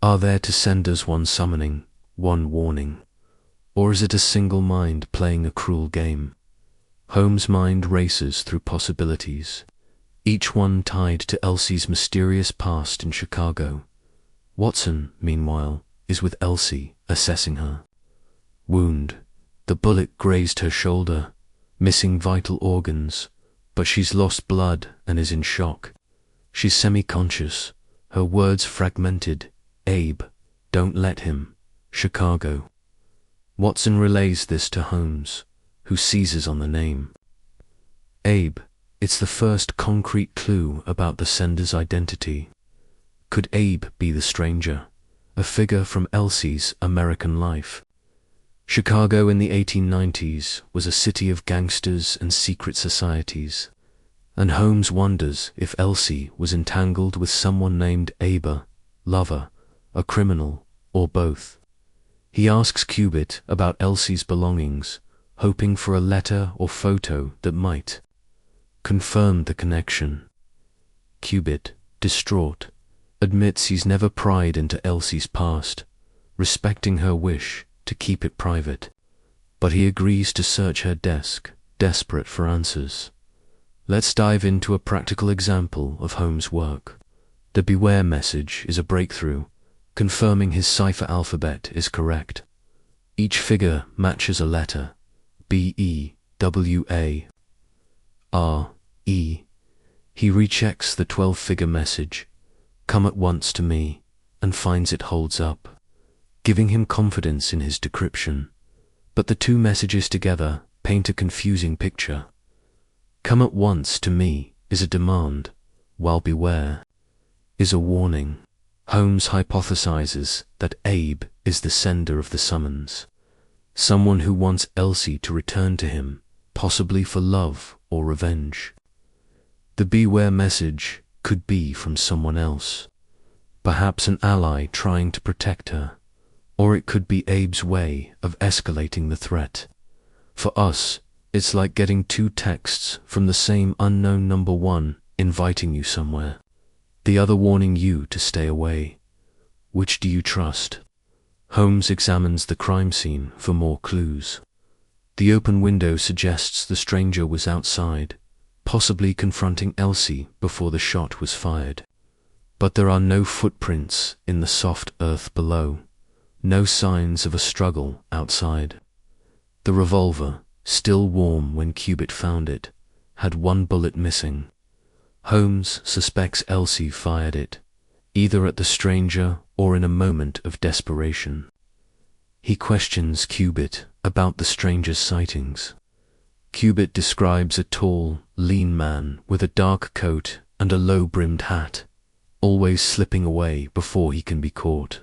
A: Are there to send us one summoning, one warning? Or is it a single mind playing a cruel game? Holmes' mind races through possibilities, each one tied to Elsie's mysterious past in Chicago. Watson, meanwhile, is with Elsie, assessing her. Wound. The bullet grazed her shoulder, missing vital organs, but she's lost blood and is in shock. She's semi-conscious, her words fragmented. "Abe, don't let him. Chicago." Watson relays this to Holmes, who seizes on the name. Abe, it's the first concrete clue about the sender's identity. Could Abe be the stranger, a figure from Elsie's American life? Chicago in the 1890s was a city of gangsters and secret societies, and Holmes wonders if Elsie was entangled with someone named Abe, lover, a criminal, or both. He asks Cubitt about Elsie's belongings, hoping for a letter or photo that might confirm the connection. Cubitt, distraught, admits he's never pried into Elsie's past, respecting her wish to keep it private, but he agrees to search her desk, desperate for answers. Let's dive into a practical example of Holmes' work. The beware message is a breakthrough, confirming his cipher alphabet is correct. Each figure matches a letter, B-E, W-A-R-E. He rechecks the 12-figure message, "Come at once to me," and finds it holds up, giving him confidence in his decryption. But the two messages together paint a confusing picture. "Come at once to me" is a demand, while "beware" is a warning. Holmes hypothesizes that Abe is the sender of the summons, someone who wants Elsie to return to him, possibly for love or revenge. The beware message could be from someone else, perhaps an ally trying to protect her, or it could be Abe's way of escalating the threat. For us, it's like getting two texts from the same unknown number, one inviting you somewhere, the other warning you to stay away. Which do you trust? Holmes examines the crime scene for more clues. The open window suggests the stranger was outside, possibly confronting Elsie before the shot was fired. But there are no footprints in the soft earth below, no signs of a struggle outside. The revolver, still warm when Cubitt found it, had one bullet missing. Holmes suspects Elsie fired it, either at the stranger or in a moment of desperation. He questions Cubitt about the stranger's sightings. Cubitt describes a tall, lean man with a dark coat and a low-brimmed hat, always slipping away before he can be caught.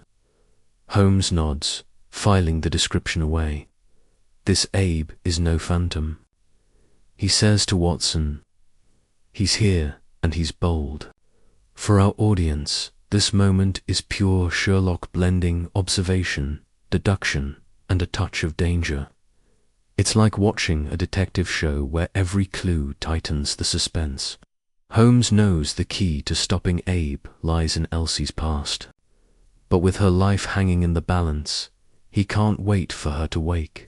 A: Holmes nods, filing the description away. This Abe is no phantom. He says to Watson, "He's here, and he's bold." For our audience, this moment is pure Sherlock, blending observation, deduction, and a touch of danger. It's like watching a detective show where every clue tightens the suspense. Holmes knows the key to stopping Abe lies in Elsie's past. But with her life hanging in the balance, he can't wait for her to wake.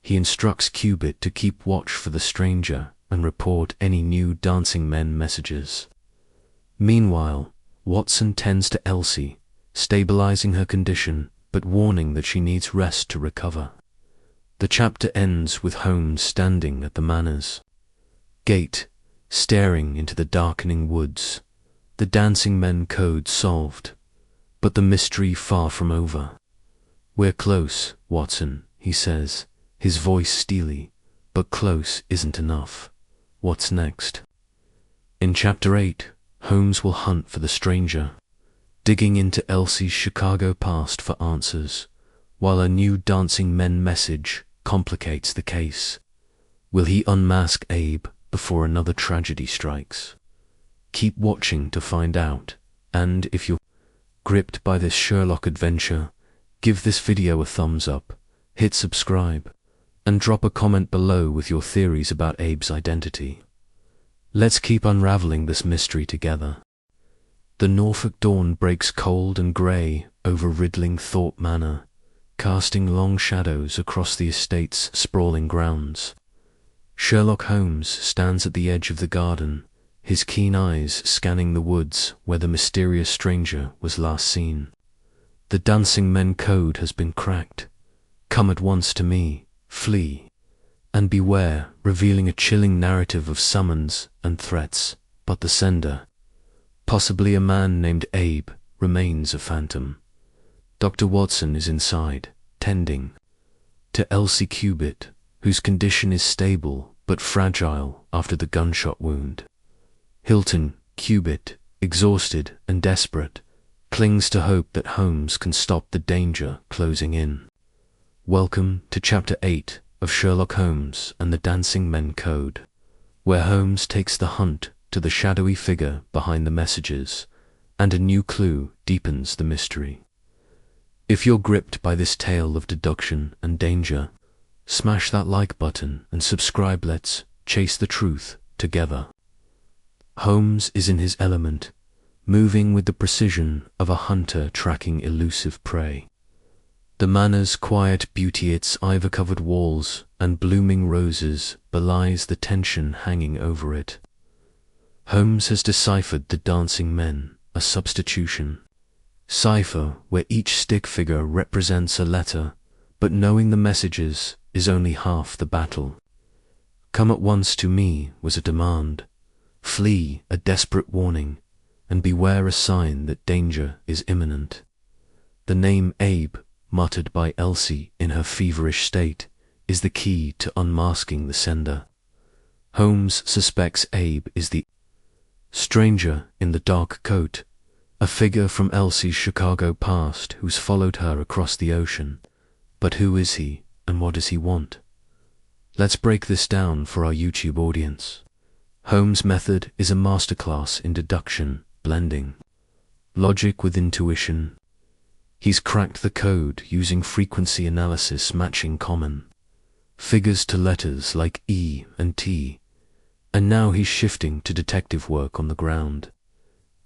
A: He instructs Cubitt to keep watch for the stranger and report any new dancing men messages. Meanwhile, Watson tends to Elsie, stabilizing her condition but warning that she needs rest to recover. The chapter ends with Holmes standing at the Manor's gate, staring into the darkening woods. The dancing men code solved, but the mystery far from over. "We're close, Watson," he says, his voice steely, but close isn't enough. What's next? In Chapter 8, Holmes will hunt for the stranger, digging into Elsie's Chicago past for answers, while a new dancing men message complicates the case. Will he unmask Abe before another tragedy strikes? Keep watching to find out, and if you're gripped by this Sherlock adventure, give this video a thumbs up, hit subscribe, and drop a comment below with your theories about Abe's identity. Let's keep unraveling this mystery together. The Norfolk dawn breaks cold and grey over riddling Thorpe Manor, casting long shadows across the estate's sprawling grounds. Sherlock Holmes stands at the edge of the garden, his keen eyes scanning the woods where the mysterious stranger was last seen. The dancing men code has been cracked. "Come at once to me," "flee," and "beware," revealing a chilling narrative of summons and threats, but the sender, possibly a man named Abe, remains a phantom. Dr. Watson is inside, tending to Elsie Cubitt, whose condition is stable but fragile after the gunshot wound. Hilton Cubitt, exhausted and desperate, clings to hope that Holmes can stop the danger closing in. Welcome to Chapter 8 of Sherlock Holmes and the Dancing Men Code, where Holmes takes the hunt to the shadowy figure behind the messages, and a new clue deepens the mystery. If you're gripped by this tale of deduction and danger, smash that like button and subscribe. Let's chase the truth together. Holmes is in his element, moving with the precision of a hunter tracking elusive prey. The manor's quiet beauty, its ivy-covered walls and blooming roses, belies the tension hanging over it. Holmes has deciphered the dancing men, a substitution cipher where each stick figure represents a letter, but knowing the messages is only half the battle. Come at once to me was a demand. Flee, a desperate warning, and beware a sign that danger is imminent. The name Abe, muttered by Elsie in her feverish state, is the key to unmasking the sender. Holmes suspects Abe is the stranger in the dark coat, a figure from Elsie's Chicago past who's followed her across the ocean. But who is he, and what does he want? Let's break this down for our YouTube audience. Holmes' method is a masterclass in deduction, blending logic with intuition. He's cracked the code using frequency analysis matching common figures to letters like E and T, and now he's shifting to detective work on the ground.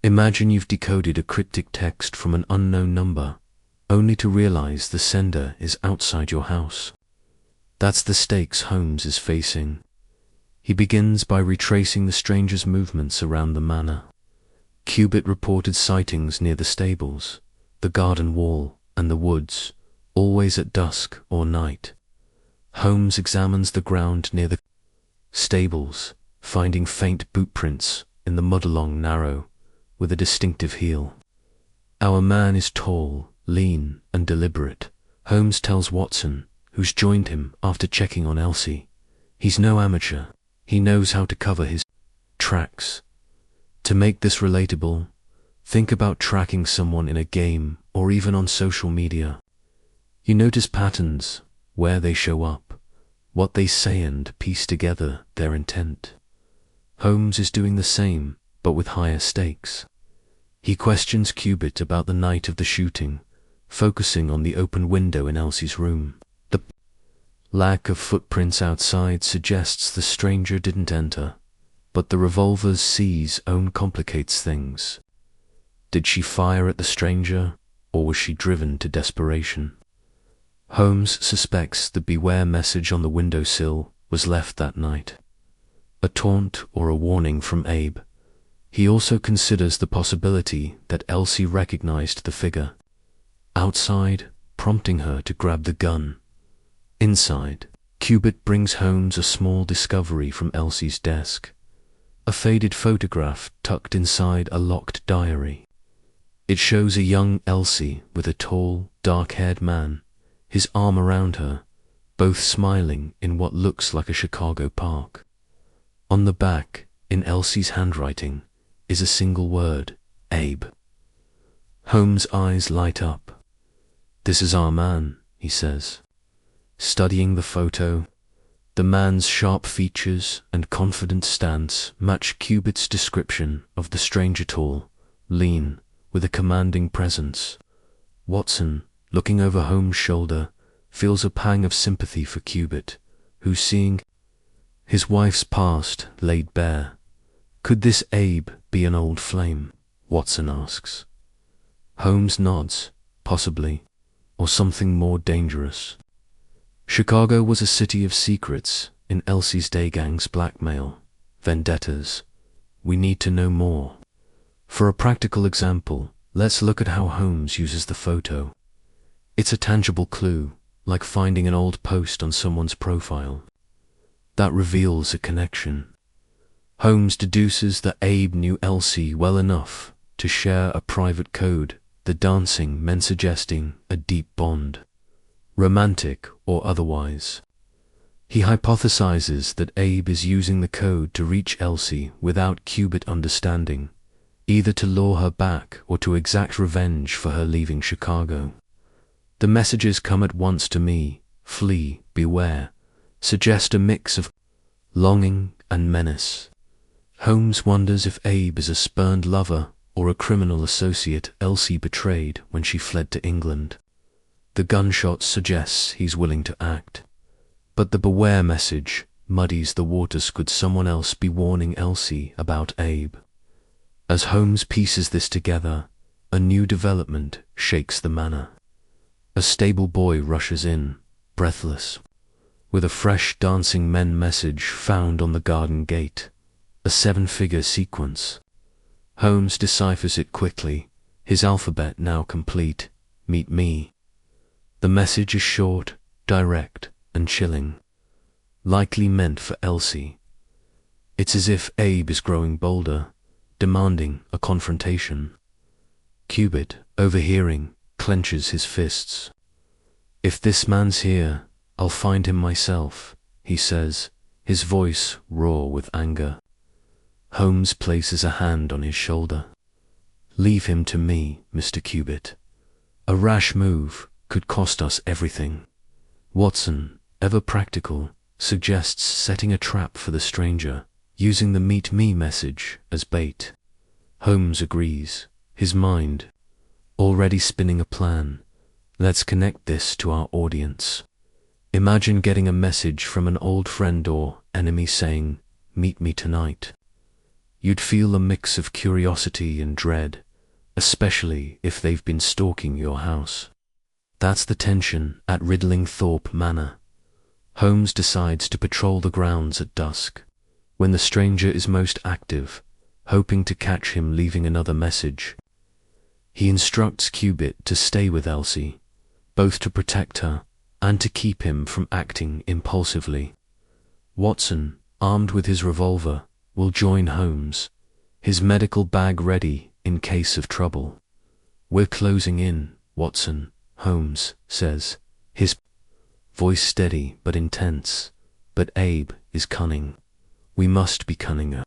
A: Imagine you've decoded a cryptic text from an unknown number, only to realize the sender is outside your house. That's the stakes Holmes is facing. He begins by retracing the stranger's movements around the manor. Cubitt reported sightings near the stables, the garden wall, and the woods, always at dusk or night. Holmes examines the ground near the stables, finding faint boot prints in the mud along narrow, with a distinctive heel. Our man is tall, lean, and deliberate, Holmes tells Watson, who's joined him after checking on Elsie. He's no amateur. He knows how to cover his tracks. To make this relatable, think about tracking someone in a game or even on social media. You notice patterns, where they show up, what they say, and piece together their intent. Holmes is doing the same, but with higher stakes. He questions Cubitt about the night of the shooting, focusing on the open window in Elsie's room. The lack of footprints outside suggests the stranger didn't enter, but the revolver's seize only complicates things. Did she fire at the stranger, or was she driven to desperation? Holmes suspects the beware message on the windowsill was left that night, a taunt or a warning from Abe. He also considers the possibility that Elsie recognized the figure outside, prompting her to grab the gun. Inside, Cubitt brings Holmes a small discovery from Elsie's desk, a faded photograph tucked inside a locked diary. It shows a young Elsie with a tall, dark-haired man, his arm around her, both smiling in what looks like a Chicago park. On the back, in Elsie's handwriting, is a single word, Abe. Holmes' eyes light up. "This is our man," he says. Studying the photo, the man's sharp features and confident stance match Cubitt's description of the stranger, tall, lean, with a commanding presence. Watson, looking over Holmes' shoulder, feels a pang of sympathy for Cubitt, who's seeing his wife's past laid bare. "Could this Abe be an old flame?" Watson asks. Holmes nods, possibly, or something more dangerous. Chicago was a city of secrets. In Elsie's day, gangs, blackmail, vendettas. We need to know more. For a practical example, let's look at how Holmes uses the photo. It's a tangible clue, like finding an old post on someone's profile. That reveals a connection. Holmes deduces that Abe knew Elsie well enough to share a private code, the dancing meant suggesting a deep bond, romantic or otherwise. He hypothesizes that Abe is using the code to reach Elsie without Cubitt understanding, either to lure her back or to exact revenge for her leaving Chicago. The messages "come at once to me," "flee," "beware," suggest a mix of longing and menace. Holmes wonders if Abe is a spurned lover or a criminal associate Elsie betrayed when she fled to England. The gunshot suggests he's willing to act, but the beware message muddies the waters. Could someone else be warning Elsie about Abe? As Holmes pieces this together, a new development shakes the manor. A stable boy rushes in, breathless, with a fresh dancing men message found on the garden gate, a 7-figure sequence. Holmes deciphers it quickly, his alphabet now complete. "Meet me." The message is short, direct, and chilling. likely meant for Elsie. It's as if Abe is growing bolder, demanding a confrontation. Cubitt, overhearing, clenches his fists. "If this man's here, I'll find him myself," he says, his voice raw with anger. Holmes places a hand on his shoulder. "Leave him to me, Mr. Cubitt. A rash move could cost us everything." Watson, ever practical, suggests setting a trap for the stranger, using the "meet me" message as bait. Holmes agrees, his mind already spinning a plan. Let's connect this to our audience. Imagine getting a message from an old friend or enemy saying, "Meet me tonight." You'd feel a mix of curiosity and dread, especially if they've been stalking your house. That's the tension at Riddling Thorpe Manor. Holmes decides to patrol the grounds at dusk, when the stranger is most active, hoping to catch him leaving another message. He instructs Cubitt to stay with Elsie, both to protect her and to keep him from acting impulsively. Watson, armed with his revolver, will join Holmes, his medical bag ready in case of trouble. "We're closing in, Watson," Holmes says, his voice steady but intense. "But Abe is cunning. We must be cunninger."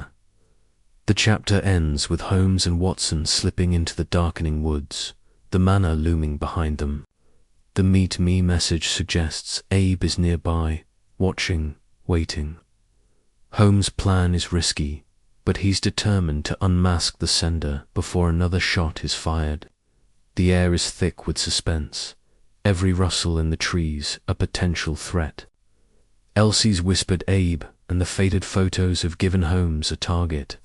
A: The chapter ends with Holmes and Watson slipping into the darkening woods, the manor looming behind them. The "meet me" message suggests Abe is nearby, watching, waiting. Holmes' plan is risky, but he's determined to unmask the sender before another shot is fired. The air is thick with suspense, every rustle in the trees a potential threat. Elsie's whispered "Abe" and the faded photos have given Holmes a target.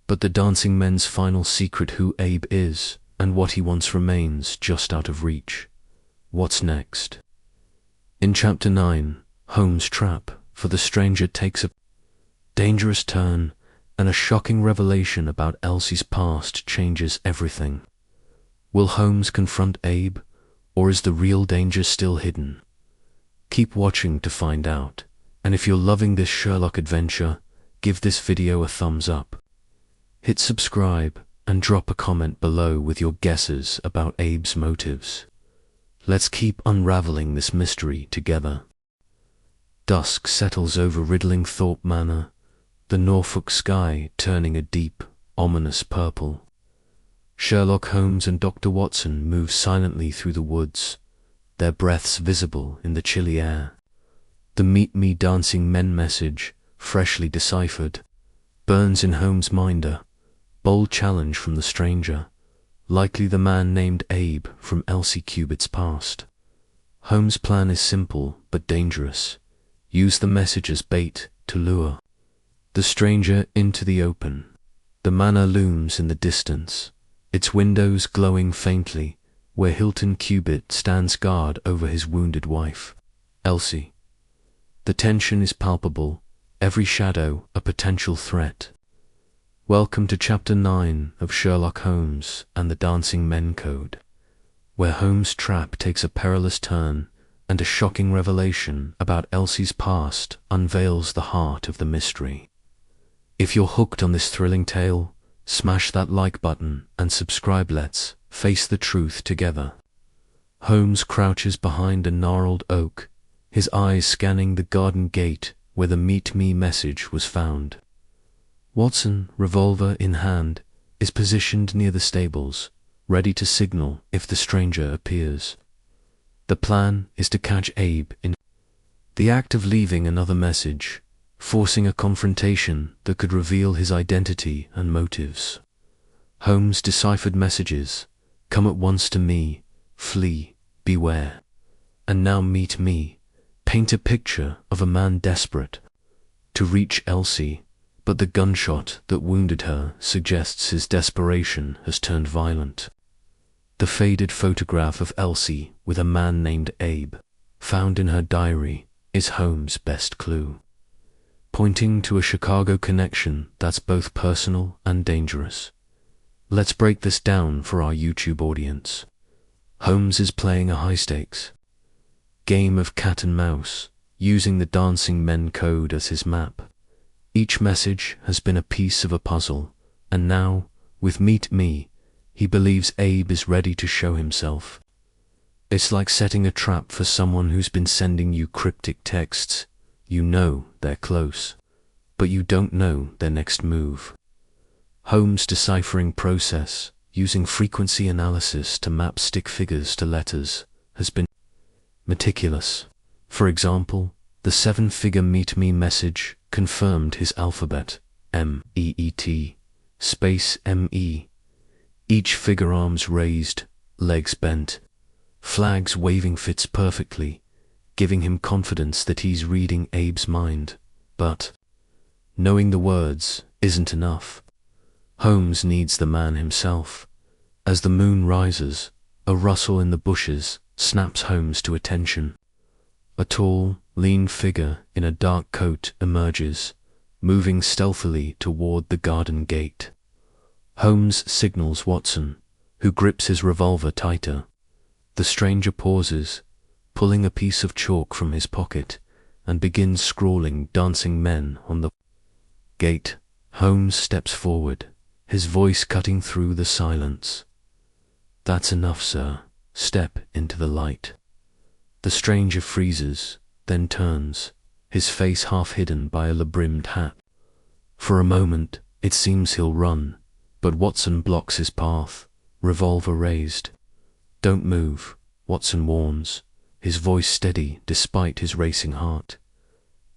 A: But the dancing men's final secret, who Abe is and what he wants, remains just out of reach. What's next? In Chapter 9, Holmes' trap for the stranger takes a dangerous turn, and a shocking revelation about Elsie's past changes everything. Will Holmes confront Abe, or is the real danger still hidden? Keep watching to find out, and if you're loving this Sherlock adventure, give this video a thumbs up. Hit subscribe and drop a comment below with your guesses about Abe's motives. Let's keep unraveling this mystery together. Dusk settles over Riddling Thorpe Manor, the Norfolk sky turning a deep, ominous purple. Sherlock Holmes and Dr. Watson move silently through the woods, their breaths visible in the chilly air. The "meet me dancing men" message, freshly deciphered, burns in Holmes' minder. Bold challenge from the stranger, likely the man named Abe from Elsie Cubitt's past. Holmes' plan is simple but dangerous. Use the message as bait to lure the stranger into the open. The manor looms in the distance, its windows glowing faintly, where Hilton Cubitt stands guard over his wounded wife, Elsie. The tension is palpable, every shadow a potential threat. Welcome to Chapter 9 of Sherlock Holmes and the Dancing Men Code, where Holmes' trap takes a perilous turn and a shocking revelation about Elsie's past unveils the heart of the mystery. If you're hooked on this thrilling tale, smash that like button and subscribe. Let's face the truth together. Holmes crouches behind a gnarled oak, his eyes scanning the garden gate where the "meet me" message was found. Watson, revolver in hand, is positioned near the stables, ready to signal if the stranger appears. The plan is to catch Abe in the act of leaving another message, forcing a confrontation that could reveal his identity and motives. Holmes' deciphered messages: "Come at once to me, flee, beware," and "now meet me," paint a picture of a man desperate to reach Elsie, but the gunshot that wounded her suggests his desperation has turned violent. The faded photograph of Elsie with a man named Abe, found in her diary, is Holmes' best clue, pointing to a Chicago connection that's both personal and dangerous. Let's break this down for our YouTube audience. Holmes is playing a high-stakes game of cat and mouse, using the dancing men code as his map. Each message has been a piece of a puzzle, and now, with Meet Me, he believes Abe is ready to show himself. It's like setting a trap for someone who's been sending you cryptic texts. You know they're close, but you don't know their next move. Holmes' deciphering process, using frequency analysis to map stick figures to letters, has been meticulous. For example, the 7-figure Meet Me message confirmed his alphabet, M-E-E-T, space M-E. Each figure, arms raised, legs bent, flags waving, fits perfectly, giving him confidence that he's reading Abe's mind. But knowing the words isn't enough. Holmes needs the man himself. As the moon rises, a rustle in the bushes snaps Holmes to attention. A tall, lean figure in a dark coat emerges, moving stealthily toward the garden gate. Holmes signals Watson, who grips his revolver tighter. The stranger pauses, pulling a piece of chalk from his pocket, and begins scrawling dancing men on the gate. Holmes steps forward, his voice cutting through the silence. "That's enough, sir. Step into the light." The stranger freezes, then turns, his face half hidden by a le-brimmed hat. For a moment, it seems he'll run, but Watson blocks his path, revolver raised. "Don't move," Watson warns, his voice steady despite his racing heart.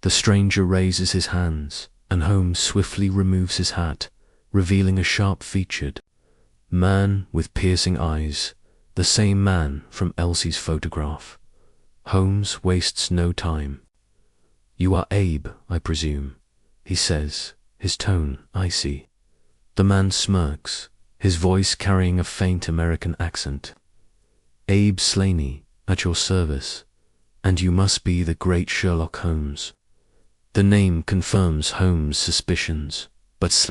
A: The stranger raises his hands, and Holmes swiftly removes his hat, revealing a sharp-featured man with piercing eyes, the same man from Elsie's photograph. Holmes wastes no time. "You are Abe, I presume," he says, his tone icy. The man smirks, his voice carrying a faint American accent. "Abe Slaney, at your service. And you must be the great Sherlock Holmes." The name confirms Holmes' suspicions, but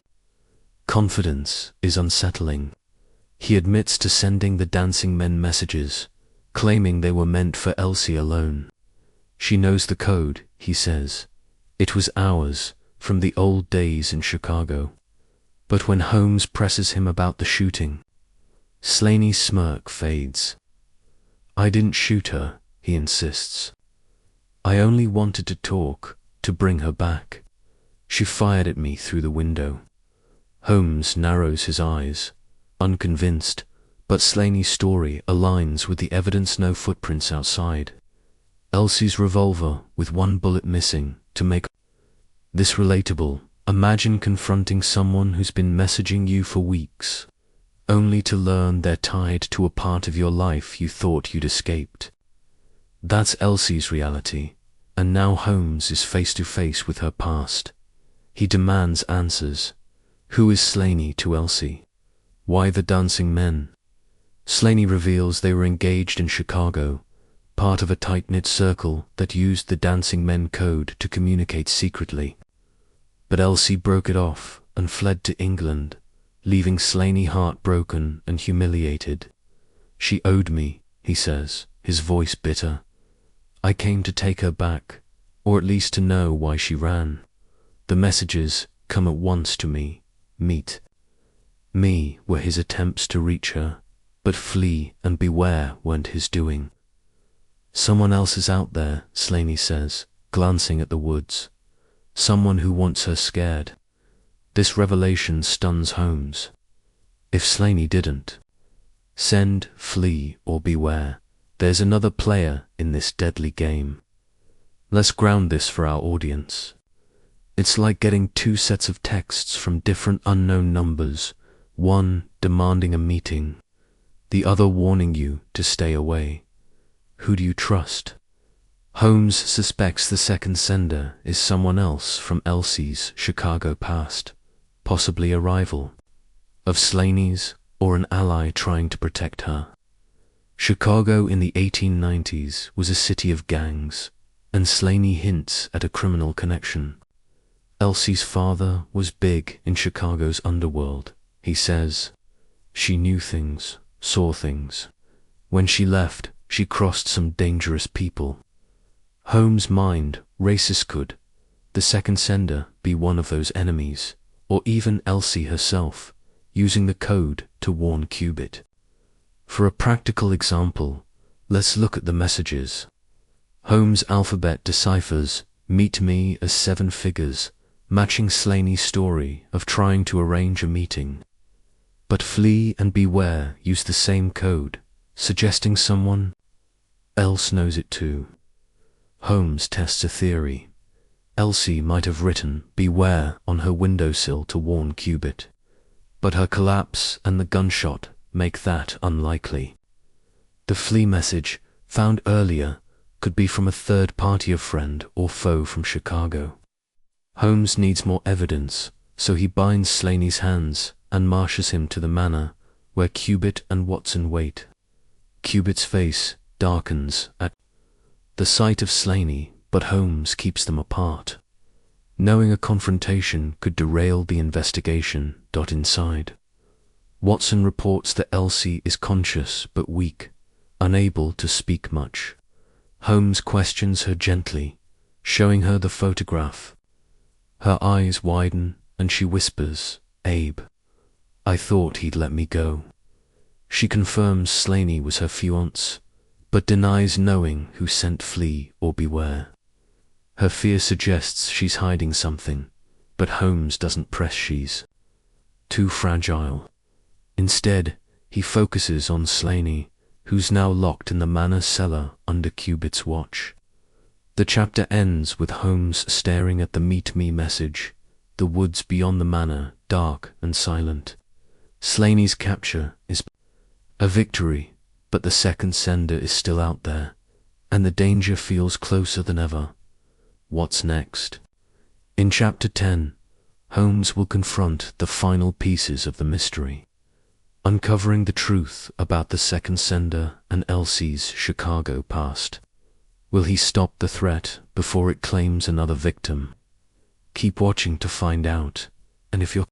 A: confidence is unsettling. He admits to sending the dancing men messages, claiming they were meant for Elsie alone. "She knows the code," he says. "It was ours, from the old days in Chicago." But when Holmes presses him about the shooting, Slaney's smirk fades. "I didn't shoot her," he insists. "I only wanted to talk, to bring her back. She fired at me through the window." Holmes narrows his eyes, unconvinced, but Slaney's story aligns with the evidence. No footprints outside. Elsie's revolver with one bullet missing. To make this relatable, imagine confronting someone who's been messaging you for weeks, only to learn they're tied to a part of your life you thought you'd escaped. That's Elsie's reality, and now Holmes is face to face with her past. He demands answers. Who is Slaney to Elsie? Why the dancing men? Slaney reveals they were engaged in Chicago, part of a tight-knit circle that used the dancing men code to communicate secretly. But Elsie broke it off and fled to England, leaving Slaney heartbroken and humiliated. "She owed me," he says, his voice bitter. "I came to take her back, or at least to know why she ran. The messages come at once to me. Meet Me were his attempts to reach her, but flee and beware weren't his doing." "Someone else is out there," Slaney says, glancing at the woods. "Someone who wants her scared." This revelation stuns Holmes. If Slaney didn't send, flee, or beware, there's another player in this deadly game. Let's ground this for our audience. It's like getting two sets of texts from different unknown numbers, one demanding a meeting, the other warning you to stay away. Who do you trust? Holmes suspects the second sender is someone else from Elsie's Chicago past, possibly a rival of Slaney's or an ally trying to protect her. Chicago in the 1890s was a city of gangs, and Slaney hints at a criminal connection. Elsie's father was big in Chicago's underworld, he says. She knew things, saw things. When she left, she crossed some dangerous people. Holmes' mind races. Could the second sender be one of those enemies, or even Elsie herself, using the code to warn Cubitt? For a practical example, let's look at the messages. Holmes' alphabet deciphers "meet me" as 7 figures, matching Slaney's story of trying to arrange a meeting. But "flee" and "beware" use the same code, suggesting someone else knows it too. Holmes tests a theory. Elsie might have written "beware" on her windowsill to warn Cubitt, but her collapse and the gunshot make that unlikely. The "flee" message, found earlier, could be from a third party, a friend or foe from Chicago. Holmes needs more evidence, so he binds Slaney's hands and marches him to the manor where Cubitt and Watson wait. Cubitt's face darkens at the sight of Slaney, but Holmes keeps them apart, knowing a confrontation could derail the investigation. Inside, Watson reports that Elsie is conscious but weak, unable to speak much. Holmes questions her gently, showing her the photograph. Her eyes widen and she whispers, "Abe, I thought he'd let me go." She confirms Slaney was her fiancé, but denies knowing who sent "flee" or "beware." Her fear suggests she's hiding something, but Holmes doesn't press. She's too fragile. Instead, he focuses on Slaney, who's now locked in the manor cellar under Cubitt's watch. The chapter ends with Holmes staring at the "meet me" message, the woods beyond the manor dark and silent. Slaney's capture is a victory, but the second sender is still out there, and the danger feels closer than ever. What's next? In Chapter 10, Holmes will confront the final pieces of the mystery, uncovering the truth about the second sender and Elsie's Chicago past. Will he stop the threat before it claims another victim? Keep watching to find out, and if you're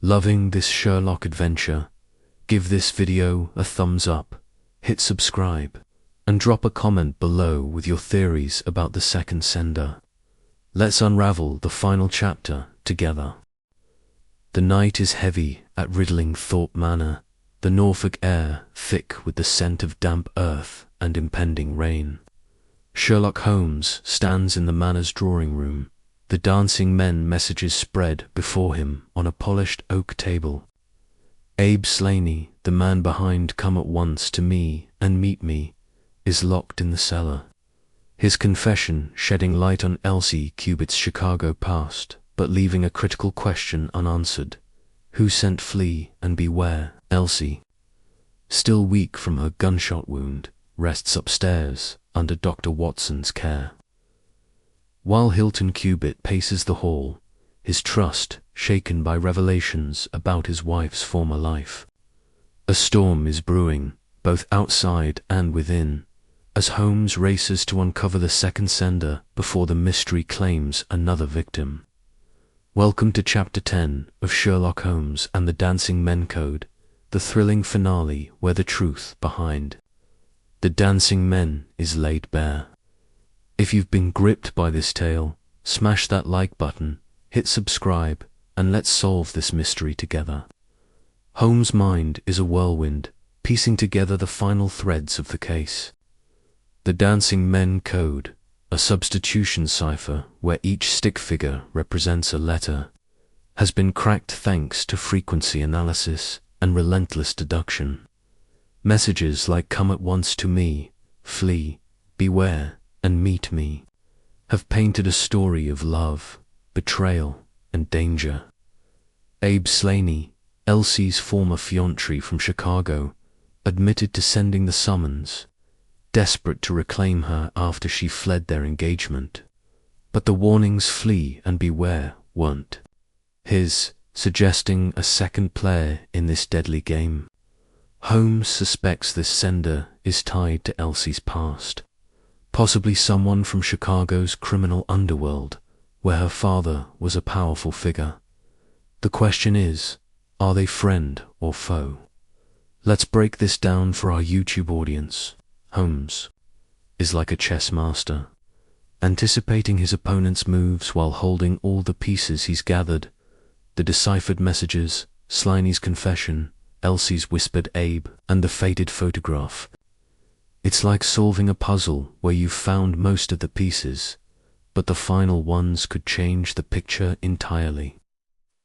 A: loving this Sherlock adventure, give this video a thumbs up, hit subscribe, and drop a comment below with your theories about the second sender. Let's unravel the final chapter together. The night is heavy at riddling Thorpe Manor, the Norfolk air thick with the scent of damp earth and impending rain. Sherlock Holmes stands in the manor's drawing room, the dancing men messages spread before him on a polished oak table. Abe Slaney, the man behind "come at once to me and meet me," is locked in the cellar. His confession shedding light on Elsie Cubitt's Chicago past, but leaving a critical question unanswered. Who sent "flee" and "beware"? Elsie, still weak from her gunshot wound, rests upstairs under Dr. Watson's care, while Hilton Cubitt paces the hall, his trust shaken by revelations about his wife's former life. A storm is brewing, both outside and within, as Holmes races to uncover the second sender before the mystery claims another victim. Welcome to Chapter 10 of Sherlock Holmes and the Dancing Men Code, the thrilling finale where the truth behind the dancing men is laid bare. If you've been gripped by this tale, smash that like button, hit subscribe, and let's solve this mystery together. Holmes' mind is a whirlwind, piecing together the final threads of the case. The Dancing Men Code, a substitution cipher where each stick figure represents a letter, has been cracked thanks to frequency analysis and relentless deduction. Messages like "come at once to me," "flee," "beware," and "meet me" have painted a story of love, betrayal, and danger. Abe Slaney, Elsie's former fiancé from Chicago, admitted to sending the summons, desperate to reclaim her after she fled their engagement. But the warnings "flee" and "beware" weren't his, suggesting a second player in this deadly game. Holmes suspects this sender is tied to Elsie's past, possibly someone from Chicago's criminal underworld, where her father was a powerful figure. The question is, are they friend or foe? Let's break this down for our YouTube audience. Holmes is like a chess master. anticipating his opponent's moves while holding all the pieces he's gathered, the deciphered messages, Sliney's confession, Elsie's whispered Abe, and the faded photograph. It's like solving a puzzle where you've found most of the pieces, but the final ones could change the picture entirely.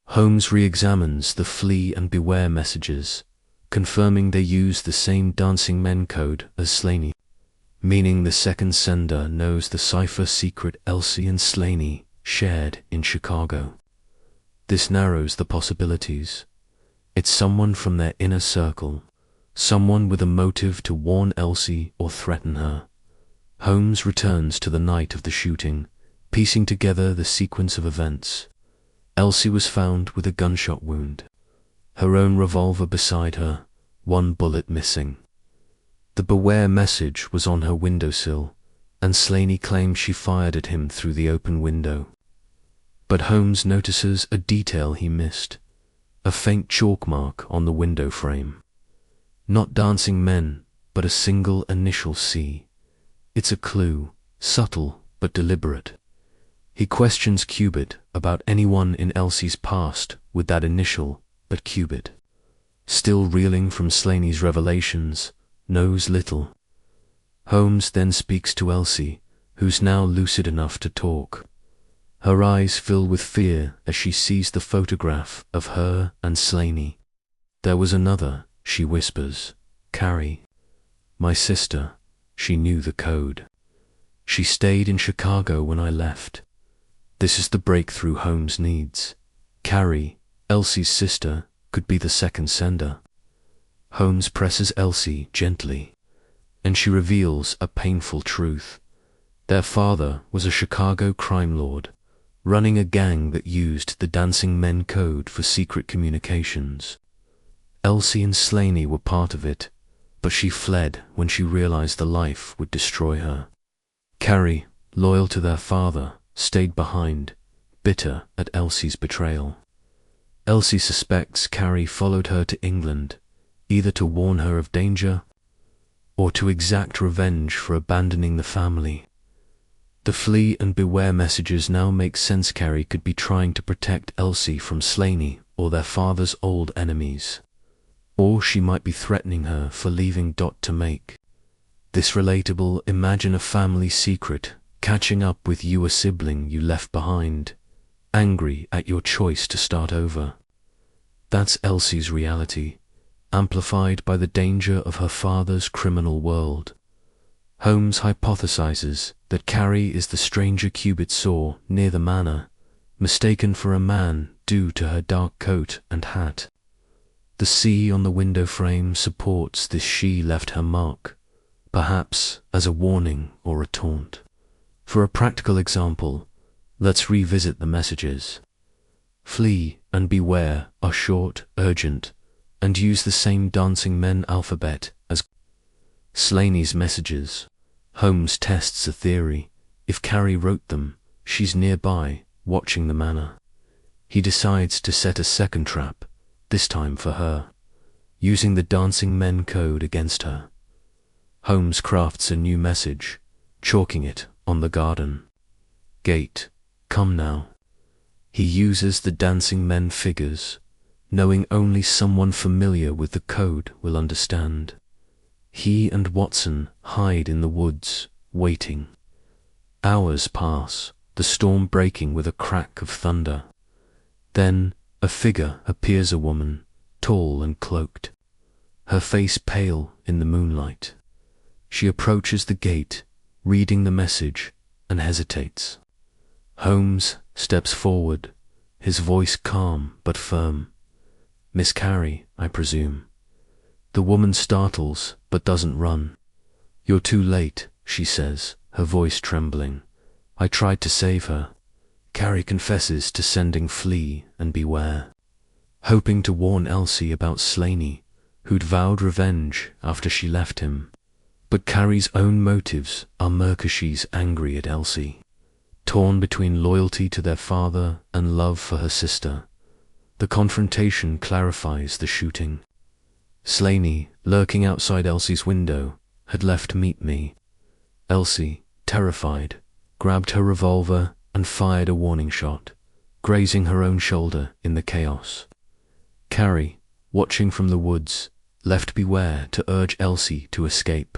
A: Holmes re-examines the flee and beware messages, confirming they use the same dancing men code as Slaney, meaning the second sender knows the cipher secret Elsie and Slaney shared in Chicago. This narrows the possibilities. It's someone from their inner circle, someone with a motive to warn Elsie or threaten her. Holmes returns to the night of the shooting, piecing together the sequence of events. Elsie was found with a gunshot wound, her own revolver beside her, one bullet missing. The beware message was on her windowsill, and Slaney claims she fired at him through the open window. But Holmes notices a detail he missed, a faint chalk mark on the window frame. Not dancing men, but a single initial C. It's a clue, subtle but deliberate. He questions Cubitt about anyone in Elsie's past with that initial, but Cubitt, still reeling from Slaney's revelations, knows little. Holmes then speaks to Elsie, who's now lucid enough to talk. Her eyes fill with fear as she sees the photograph of her and Slaney. There was another, she whispers, Carrie. My sister, she knew the code. She stayed in Chicago when I left. This is the breakthrough Holmes needs. Carrie, Elsie's sister, could be the second sender. Holmes presses Elsie gently, and she reveals a painful truth. Their father was a Chicago crime lord, running a gang that used the dancing men code for secret communications. Elsie and Slaney were part of it, but she fled when she realized the life would destroy her. Carrie, loyal to their father, stayed behind, bitter at Elsie's betrayal. Elsie suspects Carrie followed her to England, either to warn her of danger or to exact revenge for abandoning the family. The flee and beware messages now make sense. Carrie could be trying to protect Elsie from Slaney or their father's old enemies. Or she might be threatening her for leaving to make. This relatable, imagine a family secret, catching up with you, a sibling you left behind, angry at your choice to start over. That's Elsie's reality, amplified by the danger of her father's criminal world. Holmes hypothesizes that Carrie is the stranger Cubitt saw near the manor, mistaken for a man due to her dark coat and hat. The C on the window frame supports this. She left her mark, perhaps as a warning or a taunt. For a practical example, let's revisit the messages. Flee and beware are short, urgent, and use the same dancing men alphabet as Slaney's messages. Holmes tests a theory. If Carrie wrote them, she's nearby, watching the manor. He decides to set a second trap, this time for her, using the dancing men code against her. Holmes crafts a new message, chalking it on the garden gate. Come now. He uses the dancing men figures, knowing only someone familiar with the code will understand. He and Watson hide in the woods, waiting. Hours pass, the storm breaking with a crack of thunder. Then a figure appears, a woman, tall and cloaked, her face pale in the moonlight. She approaches the gate, reading the message, and hesitates. Holmes steps forward, his voice calm but firm. Miss Carrie, I presume. The woman startles but doesn't run. You're too late, she says, her voice trembling. I tried to save her. Carrie confesses to sending flee and beware, hoping to warn Elsie about Slaney, who'd vowed revenge after she left him. But Carrie's own motives are murky. She's angry at Elsie, torn between loyalty to their father and love for her sister. The confrontation clarifies the shooting. Slaney, lurking outside Elsie's window, had left Meet Me. Elsie, terrified, grabbed her revolver and fired a warning shot, grazing her own shoulder in the chaos. Carrie, watching from the woods, left beware to urge Elsie to escape.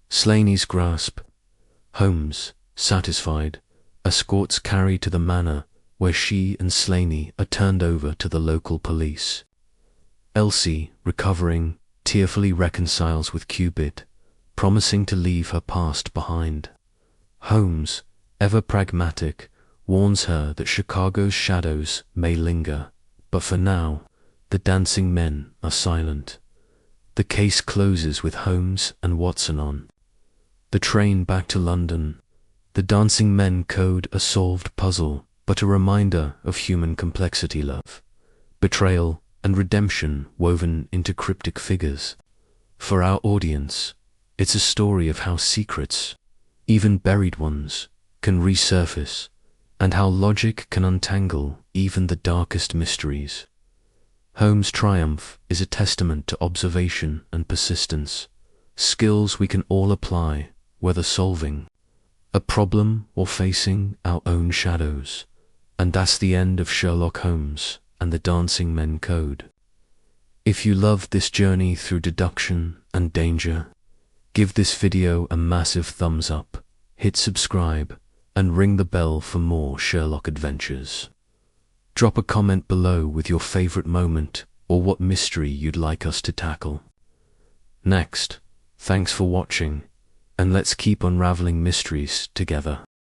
A: Slaney's grasp. Holmes, satisfied, escorts Carrie to the manor where she and Slaney are turned over to the local police. Elsie, recovering, tearfully reconciles with Cubitt, promising to leave her past behind. Holmes, ever pragmatic, warns her that Chicago's shadows may linger, but for now, the dancing men are silent. The case closes with Holmes and Watson on the train back to London. The dancing men code a solved puzzle, but a reminder of human complexity, love, betrayal, and redemption woven into cryptic figures. For our audience, it's a story of how secrets, even buried ones, can resurface, and how logic can untangle even the darkest mysteries. Holmes' triumph is a testament to observation and persistence, skills we can all apply, whether solving a problem or facing our own shadows. And that's the end of Sherlock Holmes and the Dancing Men Code. If you loved this journey through deduction and danger, give this video a massive thumbs up, hit subscribe, and ring the bell for more Sherlock adventures. Drop a comment below with your favorite moment or what mystery you'd like us to tackle next. Thanks for watching, and let's keep unraveling mysteries together.